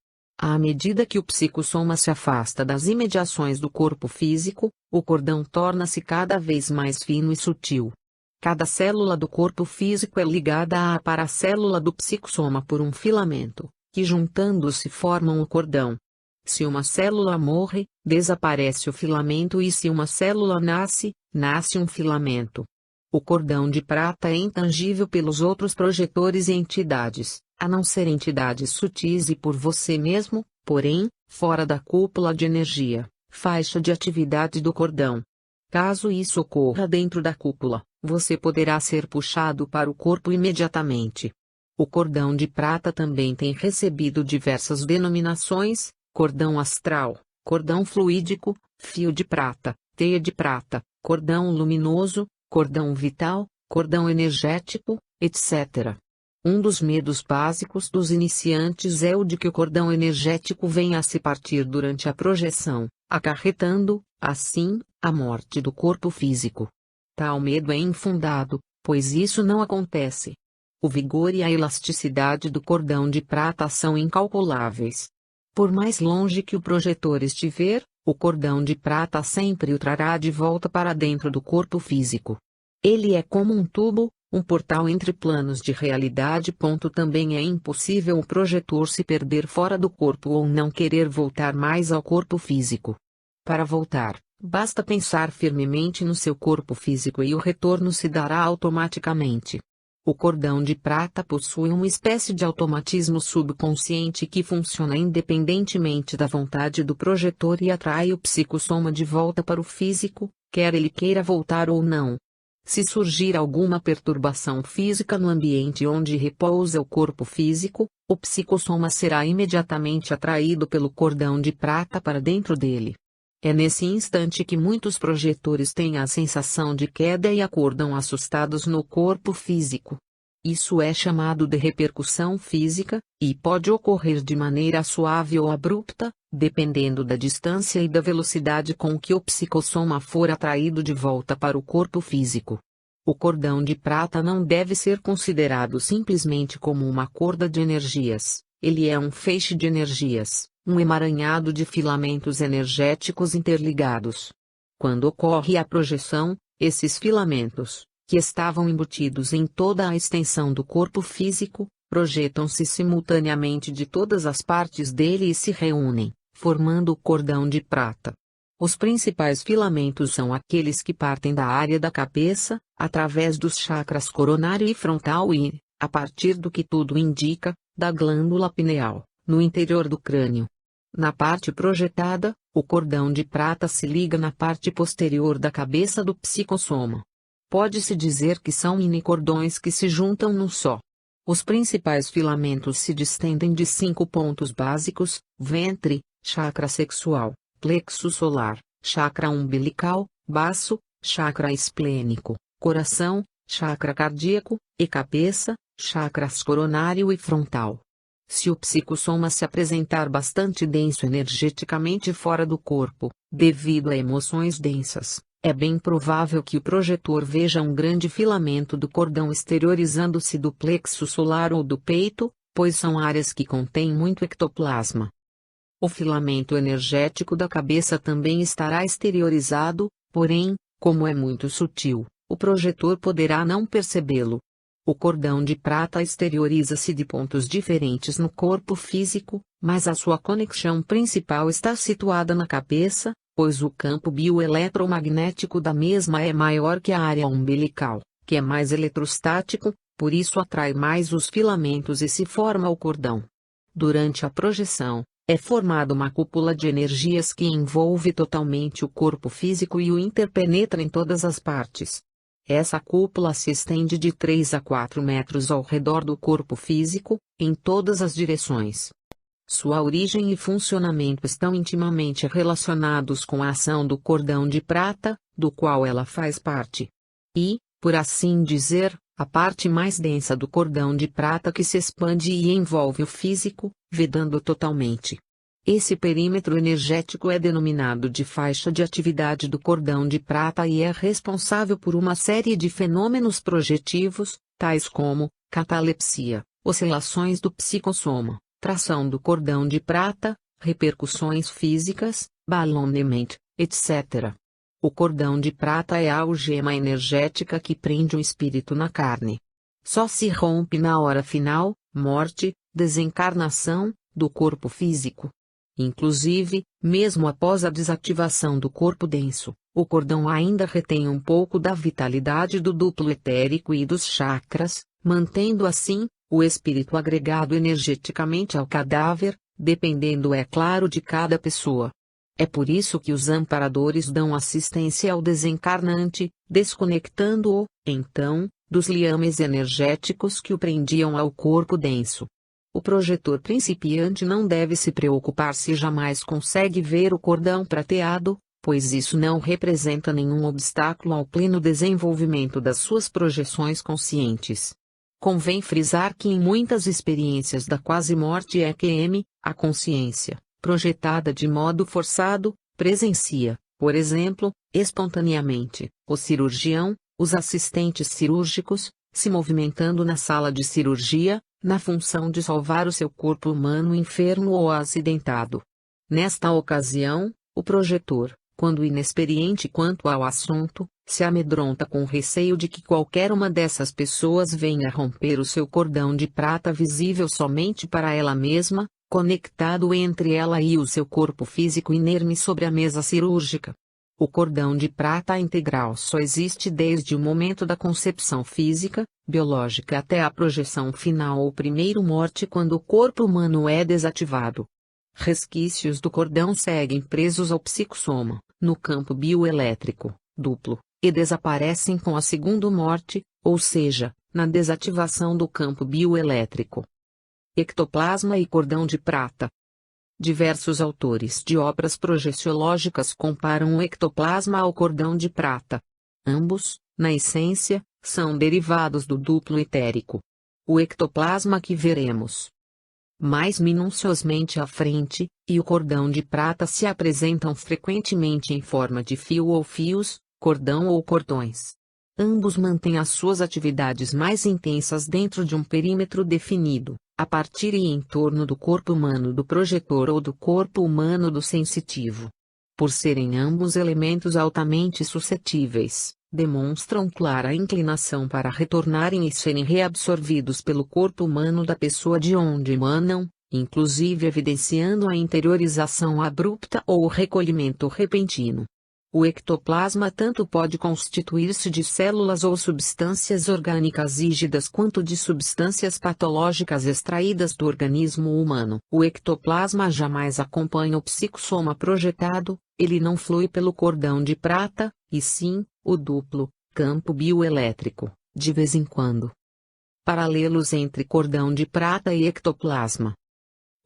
À medida que o psicossoma se afasta das imediações do corpo físico, o cordão torna-se cada vez mais fino e sutil. Cada célula do corpo físico é ligada à paracélula do psicossoma por um filamento, que juntando-se formam o cordão. Se uma célula morre, desaparece o filamento e se uma célula nasce, nasce um filamento. O cordão de prata é intangível pelos outros projetores e entidades, a não ser entidades sutis e por você mesmo, porém, fora da cúpula de energia, faixa de atividade do cordão. Caso isso ocorra dentro da cúpula, você poderá ser puxado para o corpo imediatamente. O cordão de prata também tem recebido diversas denominações: cordão astral, cordão fluídico, fio de prata, teia de prata, cordão luminoso, cordão vital, cordão energético, etc. Um dos medos básicos dos iniciantes é o de que o cordão energético venha a se partir durante a projeção, acarretando, assim, a morte do corpo físico. Tal medo é infundado, pois isso não acontece. O vigor e a elasticidade do cordão de prata são incalculáveis. Por mais longe que o projetor estiver, o cordão de prata sempre o trará de volta para dentro do corpo físico. Ele é como um tubo, um portal entre planos de realidade. Também é impossível o projetor se perder fora do corpo ou não querer voltar mais ao corpo físico. Para voltar, basta pensar firmemente no seu corpo físico e o retorno se dará automaticamente. O cordão de prata possui uma espécie de automatismo subconsciente que funciona independentemente da vontade do projetor e atrai o psicossoma de volta para o físico, quer ele queira voltar ou não. Se surgir alguma perturbação física no ambiente onde repousa o corpo físico, o psicossoma será imediatamente atraído pelo cordão de prata para dentro dele. É nesse instante que muitos projetores têm a sensação de queda e acordam assustados no corpo físico. Isso é chamado de repercussão física, e pode ocorrer de maneira suave ou abrupta, dependendo da distância e da velocidade com que o psicossoma for atraído de volta para o corpo físico. O cordão de prata não deve ser considerado simplesmente como uma corda de energias, ele é um feixe de energias, um emaranhado de filamentos energéticos interligados. Quando ocorre a projeção, esses filamentos, que estavam embutidos em toda a extensão do corpo físico, projetam-se simultaneamente de todas as partes dele e se reúnem, formando o cordão de prata. Os principais filamentos são aqueles que partem da área da cabeça, através dos chakras coronário e frontal e, a partir do que tudo indica, da glândula pineal, no interior do crânio. Na parte projetada, o cordão de prata se liga na parte posterior da cabeça do psicossoma. Pode-se dizer que são mini-cordões que se juntam num só. Os principais filamentos se distendem de 5 pontos básicos: ventre, chakra sexual, plexo solar, chakra umbilical, baço, chakra esplênico, coração, chakra cardíaco, e cabeça, chakras coronário e frontal. Se o psicossoma se apresentar bastante denso energeticamente fora do corpo, devido a emoções densas, é bem provável que o projetor veja um grande filamento do cordão exteriorizando-se do plexo solar ou do peito, pois são áreas que contêm muito ectoplasma. O filamento energético da cabeça também estará exteriorizado, porém, como é muito sutil, o projetor poderá não percebê-lo. O cordão de prata exterioriza-se de pontos diferentes no corpo físico, mas a sua conexão principal está situada na cabeça, pois o campo bioeletromagnético da mesma é maior que a área umbilical, que é mais eletrostático, por isso atrai mais os filamentos e se forma o cordão. Durante a projeção, é formada uma cúpula de energias que envolve totalmente o corpo físico e o interpenetra em todas as partes. Essa cúpula se estende de 3 a 4 metros ao redor do corpo físico, em todas as direções. Sua origem e funcionamento estão intimamente relacionados com a ação do cordão de prata, do qual ela faz parte. E, por assim dizer, a parte mais densa do cordão de prata que se expande e envolve o físico, vedando totalmente. Esse perímetro energético é denominado de faixa de atividade do cordão de prata e é responsável por uma série de fenômenos projetivos, tais como catalepsia, oscilações do psicossoma, tração do cordão de prata, repercussões físicas, ballonnement, etc. O cordão de prata é a algema energética que prende o espírito na carne. Só se rompe na hora final, morte, desencarnação, do corpo físico. Inclusive, mesmo após a desativação do corpo denso, o cordão ainda retém um pouco da vitalidade do duplo etérico e dos chakras, mantendo assim, o espírito agregado energeticamente ao cadáver, dependendo é claro de cada pessoa. É por isso que os amparadores dão assistência ao desencarnante, desconectando-o, então, dos liames energéticos que o prendiam ao corpo denso. O projetor principiante não deve se preocupar se jamais consegue ver o cordão prateado, pois isso não representa nenhum obstáculo ao pleno desenvolvimento das suas projeções conscientes. Convém frisar que em muitas experiências da quase-morte EQM, a consciência, projetada de modo forçado, presencia, por exemplo, espontaneamente, o cirurgião, os assistentes cirúrgicos, se movimentando na sala de cirurgia, na função de salvar o seu corpo humano enfermo ou acidentado. Nesta ocasião, o projetor, quando inexperiente quanto ao assunto, se amedronta com receio de que qualquer uma dessas pessoas venha romper o seu cordão de prata visível somente para ela mesma, conectado entre ela e o seu corpo físico inerme sobre a mesa cirúrgica. O cordão de prata integral só existe desde o momento da concepção física, biológica até a projeção final ou primeiro morte quando o corpo humano é desativado. Resquícios do cordão seguem presos ao psicossoma, no campo bioelétrico, duplo, e desaparecem com a segunda morte, ou seja, na desativação do campo bioelétrico. Ectoplasma e cordão de prata. Diversos autores de obras projeciológicas comparam o ectoplasma ao cordão de prata. Ambos, na essência, são derivados do duplo etérico. O ectoplasma que veremos mais minuciosamente à frente, e o cordão de prata se apresentam frequentemente em forma de fio ou fios, cordão ou cordões. Ambos mantêm as suas atividades mais intensas dentro de um perímetro definido, a partir e em torno do corpo humano do projetor ou do corpo humano do sensitivo. Por serem ambos elementos altamente suscetíveis, demonstram clara inclinação para retornarem e serem reabsorvidos pelo corpo humano da pessoa de onde emanam, inclusive evidenciando a interiorização abrupta ou o recolhimento repentino. O ectoplasma tanto pode constituir-se de células ou substâncias orgânicas rígidas quanto de substâncias patológicas extraídas do organismo humano. O ectoplasma jamais acompanha o psicossoma projetado, ele não flui pelo cordão de prata, e sim, o duplo, campo bioelétrico, de vez em quando. Paralelos entre cordão de prata e ectoplasma.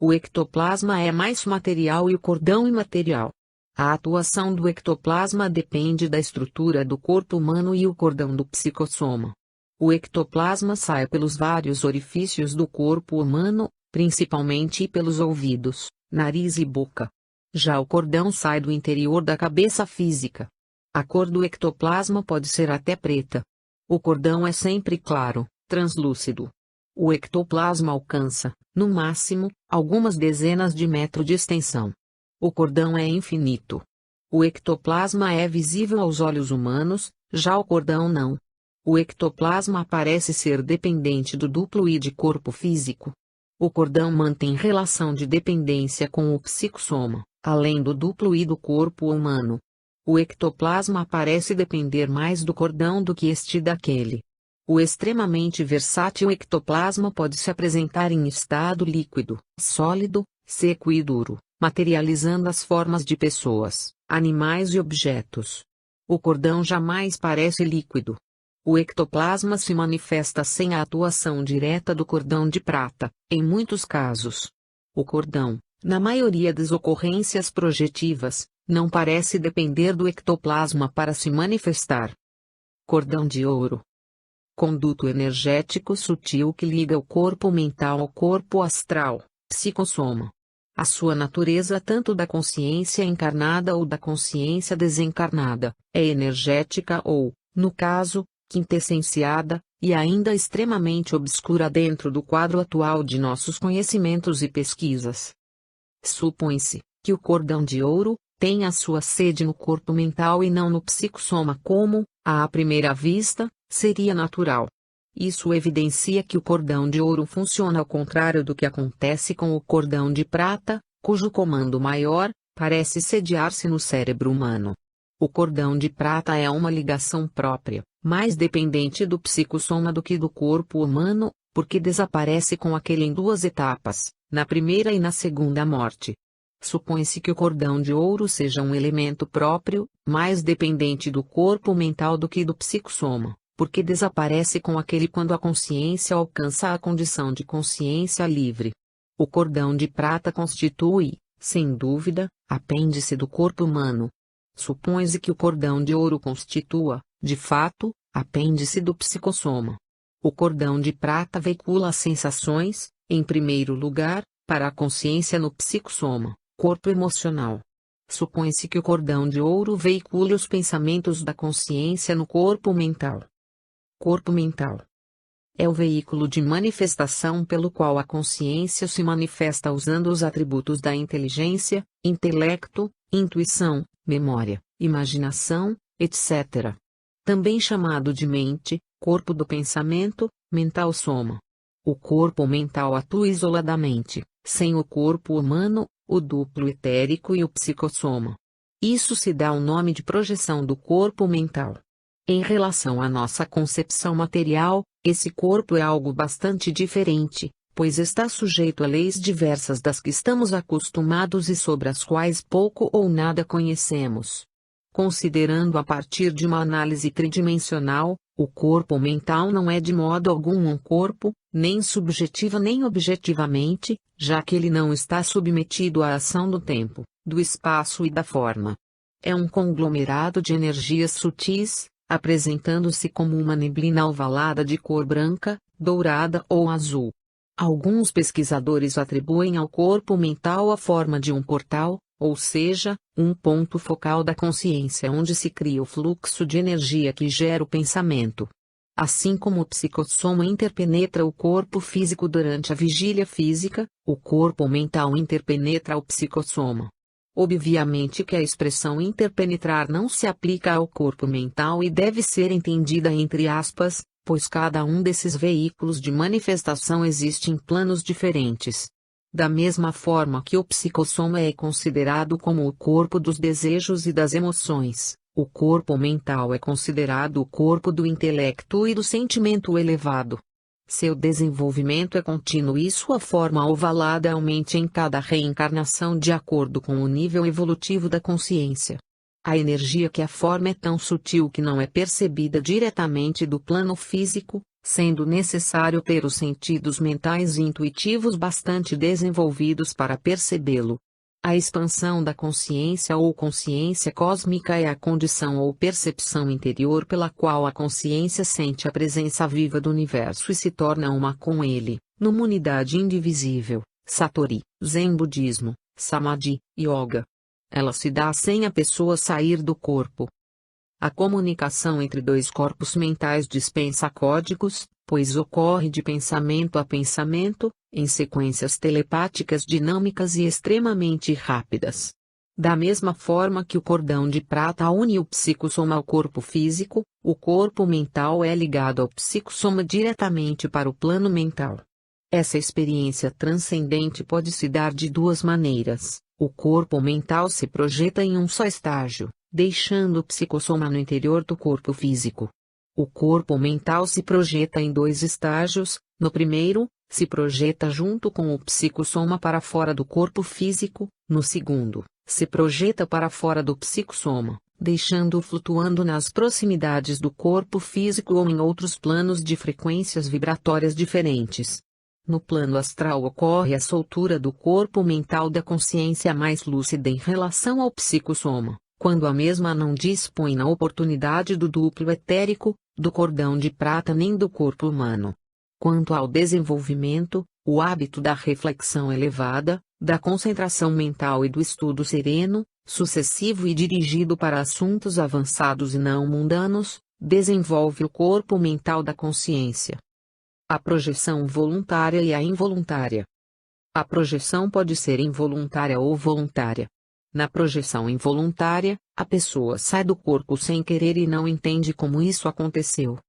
O ectoplasma é mais material e o cordão imaterial. A atuação do ectoplasma depende da estrutura do corpo humano e o cordão do psicossoma. O ectoplasma sai pelos vários orifícios do corpo humano, principalmente pelos ouvidos, nariz e boca. Já o cordão sai do interior da cabeça física. A cor do ectoplasma pode ser até preta. O cordão é sempre claro, translúcido. O ectoplasma alcança, no máximo, algumas dezenas de metros de extensão. O cordão é infinito. O ectoplasma é visível aos olhos humanos, já o cordão não. O ectoplasma parece ser dependente do duplo I de corpo físico. O cordão mantém relação de dependência com o psicossoma, além do duplo e do corpo humano. O ectoplasma parece depender mais do cordão do que este daquele. O extremamente versátil ectoplasma pode se apresentar em estado líquido, sólido, seco e duro, materializando as formas de pessoas, animais e objetos. O cordão jamais parece líquido. O ectoplasma se manifesta sem a atuação direta do cordão de prata, em muitos casos. O cordão, na maioria das ocorrências projetivas, não parece depender do ectoplasma para se manifestar. Cordão de ouro. Conduto energético sutil que liga o corpo mental ao corpo astral, psicossoma. A sua natureza, tanto da consciência encarnada ou da consciência desencarnada, é energética ou, no caso, quintessenciada, e ainda extremamente obscura dentro do quadro atual de nossos conhecimentos e pesquisas. Supõe-se que o cordão de ouro tem a sua sede no corpo mental e não no psicossoma como, à primeira vista, seria natural. Isso evidencia que o cordão de ouro funciona ao contrário do que acontece com o cordão de prata, cujo comando maior parece sediar-se no cérebro humano. O cordão de prata é uma ligação própria, mais dependente do psicossoma do que do corpo humano, porque desaparece com aquele em duas etapas, na primeira e na segunda morte. Supõe-se que o cordão de ouro seja um elemento próprio, mais dependente do corpo mental do que do psicossoma, porque desaparece com aquele quando a consciência alcança a condição de consciência livre. O cordão de prata constitui, sem dúvida, apêndice do corpo humano. Supõe-se que o cordão de ouro constitua, de fato, apêndice do psicossoma. O cordão de prata veicula as sensações, em primeiro lugar, para a consciência no psicossoma, corpo emocional. Supõe-se que o cordão de ouro veicule os pensamentos da consciência no corpo mental. Corpo mental é o veículo de manifestação pelo qual a consciência se manifesta usando os atributos da inteligência, intelecto, intuição, memória, imaginação, etc. Também chamado de mente, corpo do pensamento, mental soma. O corpo mental atua isoladamente, sem o corpo humano, o duplo etérico e o psicossoma. Isso se dá o nome de projeção do corpo mental. Em relação à nossa concepção material, esse corpo é algo bastante diferente, pois está sujeito a leis diversas das que estamos acostumados e sobre as quais pouco ou nada conhecemos. Considerando a partir de uma análise tridimensional, o corpo mental não é de modo algum um corpo, nem subjetiva nem objetivamente, já que ele não está submetido à ação do tempo, do espaço e da forma. É um conglomerado de energias sutis, apresentando-se como uma neblina ovalada de cor branca, dourada ou azul. Alguns pesquisadores atribuem ao corpo mental a forma de um portal, ou seja, um ponto focal da consciência onde se cria o fluxo de energia que gera o pensamento. Assim como o psicossoma interpenetra o corpo físico durante a vigília física, o corpo mental interpenetra o psicossoma. Obviamente que a expressão interpenetrar não se aplica ao corpo mental e deve ser entendida entre aspas, pois cada um desses veículos de manifestação existe em planos diferentes. Da mesma forma que o psicossoma é considerado como o corpo dos desejos e das emoções, o corpo mental é considerado o corpo do intelecto e do sentimento elevado. Seu desenvolvimento é contínuo e sua forma ovalada aumenta em cada reencarnação de acordo com o nível evolutivo da consciência. A energia que a forma é tão sutil que não é percebida diretamente do plano físico, sendo necessário ter os sentidos mentais e intuitivos bastante desenvolvidos para percebê-lo. A expansão da consciência ou consciência cósmica é a condição ou percepção interior pela qual a consciência sente a presença viva do universo e se torna uma com ele, numa unidade indivisível, Satori, Zen Budismo, Samadhi, Yoga. Ela se dá sem a pessoa sair do corpo. A comunicação entre dois corpos mentais dispensa códigos, pois ocorre de pensamento a pensamento, em sequências telepáticas dinâmicas e extremamente rápidas. Da mesma forma que o cordão de prata une o psicossoma ao corpo físico, o corpo mental é ligado ao psicossoma diretamente para o plano mental. Essa experiência transcendente pode se dar de duas maneiras. O corpo mental se projeta em um só estágio, deixando o psicossoma no interior do corpo físico. O corpo mental se projeta em dois estágios. No primeiro, se projeta junto com o psicossoma para fora do corpo físico. No segundo, se projeta para fora do psicossoma, deixando-o flutuando nas proximidades do corpo físico ou em outros planos de frequências vibratórias diferentes. No plano astral ocorre a soltura do corpo mental da consciência mais lúcida em relação ao psicossoma, quando a mesma não dispõe na oportunidade do duplo etérico, do cordão de prata nem do corpo humano. Quanto ao desenvolvimento, o hábito da reflexão elevada, da concentração mental e do estudo sereno, sucessivo e dirigido para assuntos avançados e não mundanos, desenvolve o corpo mental da consciência. A projeção voluntária e a involuntária. A projeção pode ser involuntária ou voluntária. Na projeção involuntária, a pessoa sai do corpo sem querer e não entende como isso aconteceu.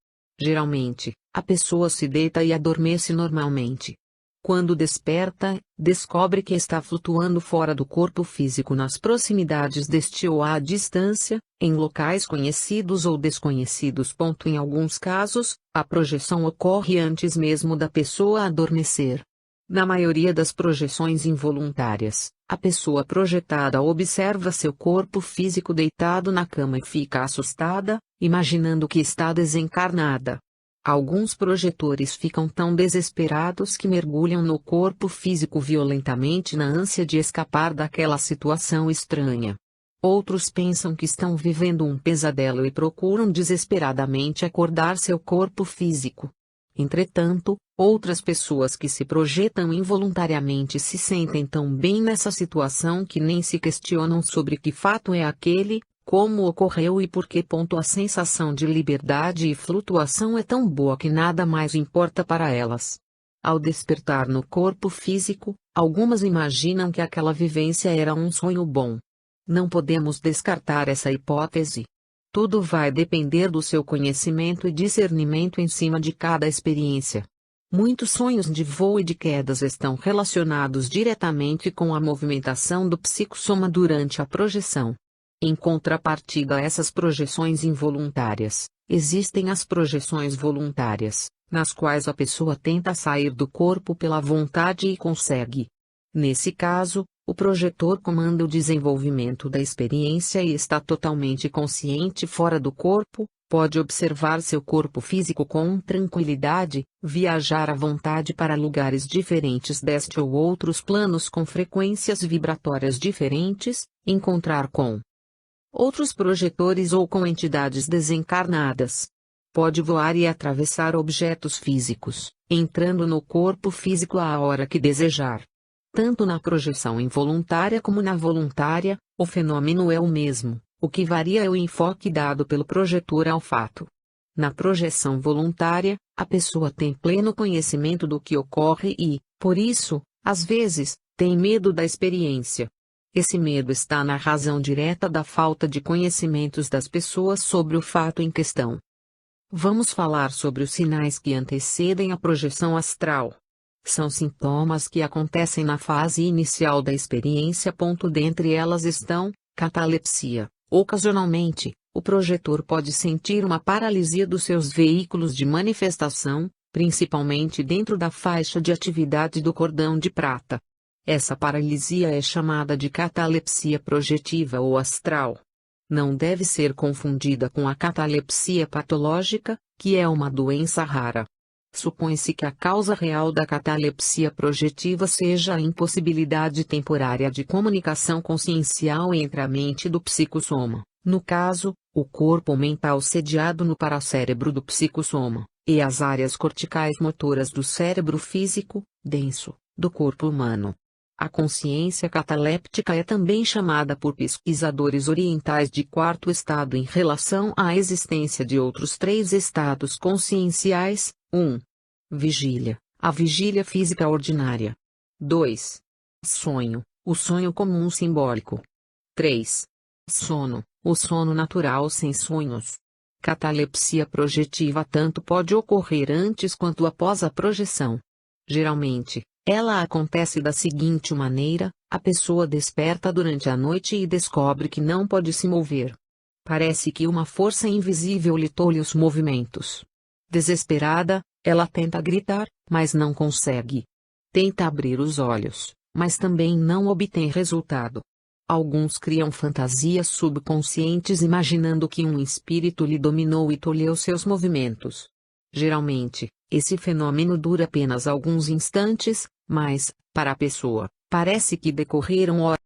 Geralmente, a pessoa se deita e adormece normalmente. Quando desperta, descobre que está flutuando fora do corpo físico nas proximidades deste ou à distância, em locais conhecidos ou desconhecidos. Em alguns casos, a projeção ocorre antes mesmo da pessoa adormecer. Na maioria das projeções involuntárias, a pessoa projetada observa seu corpo físico deitado na cama e fica assustada, imaginando que está desencarnada. Alguns projetores ficam tão desesperados que mergulham no corpo físico violentamente na ânsia de escapar daquela situação estranha. Outros pensam que estão vivendo um pesadelo e procuram desesperadamente acordar seu corpo físico. Entretanto, outras pessoas que se projetam involuntariamente se sentem tão bem nessa situação que nem se questionam sobre que fato é aquele, como ocorreu e por que. A sensação de liberdade e flutuação é tão boa que nada mais importa para elas. Ao despertar no corpo físico, algumas imaginam que aquela vivência era um sonho bom. Não podemos descartar essa hipótese. Tudo vai depender do seu conhecimento e discernimento em cima de cada experiência. Muitos sonhos de voo e de quedas estão relacionados diretamente com a movimentação do psicossoma durante a projeção. Em contrapartida a essas projeções involuntárias, existem as projeções voluntárias, nas quais a pessoa tenta sair do corpo pela vontade e consegue. Nesse caso, o projetor comanda o desenvolvimento da experiência e está totalmente consciente fora do corpo, pode observar seu corpo físico com tranquilidade, viajar à vontade para lugares diferentes deste ou outros planos com frequências vibratórias diferentes, encontrar com outros projetores ou com entidades desencarnadas. Pode voar e atravessar objetos físicos, entrando no corpo físico à hora que desejar. Tanto na projeção involuntária como na voluntária, o fenômeno é o mesmo, o que varia é o enfoque dado pelo projetor ao fato. Na projeção voluntária, a pessoa tem pleno conhecimento do que ocorre e, por isso, às vezes, tem medo da experiência. Esse medo está na razão direta da falta de conhecimentos das pessoas sobre o fato em questão. Vamos falar sobre os sinais que antecedem a projeção astral. São sintomas que acontecem na fase inicial da experiência. Dentre elas estão: catalepsia. Ocasionalmente, o projetor pode sentir uma paralisia dos seus veículos de manifestação, principalmente dentro da faixa de atividade do cordão de prata. Essa paralisia é chamada de catalepsia projetiva ou astral. Não deve ser confundida com a catalepsia patológica, que é uma doença rara. Supõe-se que a causa real da catalepsia projetiva seja a impossibilidade temporária de comunicação consciencial entre a mente do psicossoma, no caso, o corpo mental sediado no paracérebro do psicossoma, e as áreas corticais motoras do cérebro físico, denso, do corpo humano. A consciência cataléptica é também chamada por pesquisadores orientais de quarto estado em relação à existência de outros três estados conscienciais: 1. Vigília, a vigília física ordinária. 2. Sonho, o sonho comum simbólico. 3. Sono, o sono natural sem sonhos. Catalepsia projetiva tanto pode ocorrer antes quanto após a projeção. Geralmente, ela acontece da seguinte maneira: a pessoa desperta durante a noite e descobre que não pode se mover. Parece que uma força invisível lhe tolhe os movimentos. Desesperada, ela tenta gritar, mas não consegue. Tenta abrir os olhos, mas também não obtém resultado. Alguns criam fantasias subconscientes imaginando que um espírito lhe dominou e tolheu seus movimentos. Geralmente, esse fenômeno dura apenas alguns instantes, mas, para a pessoa, parece que decorreram horas.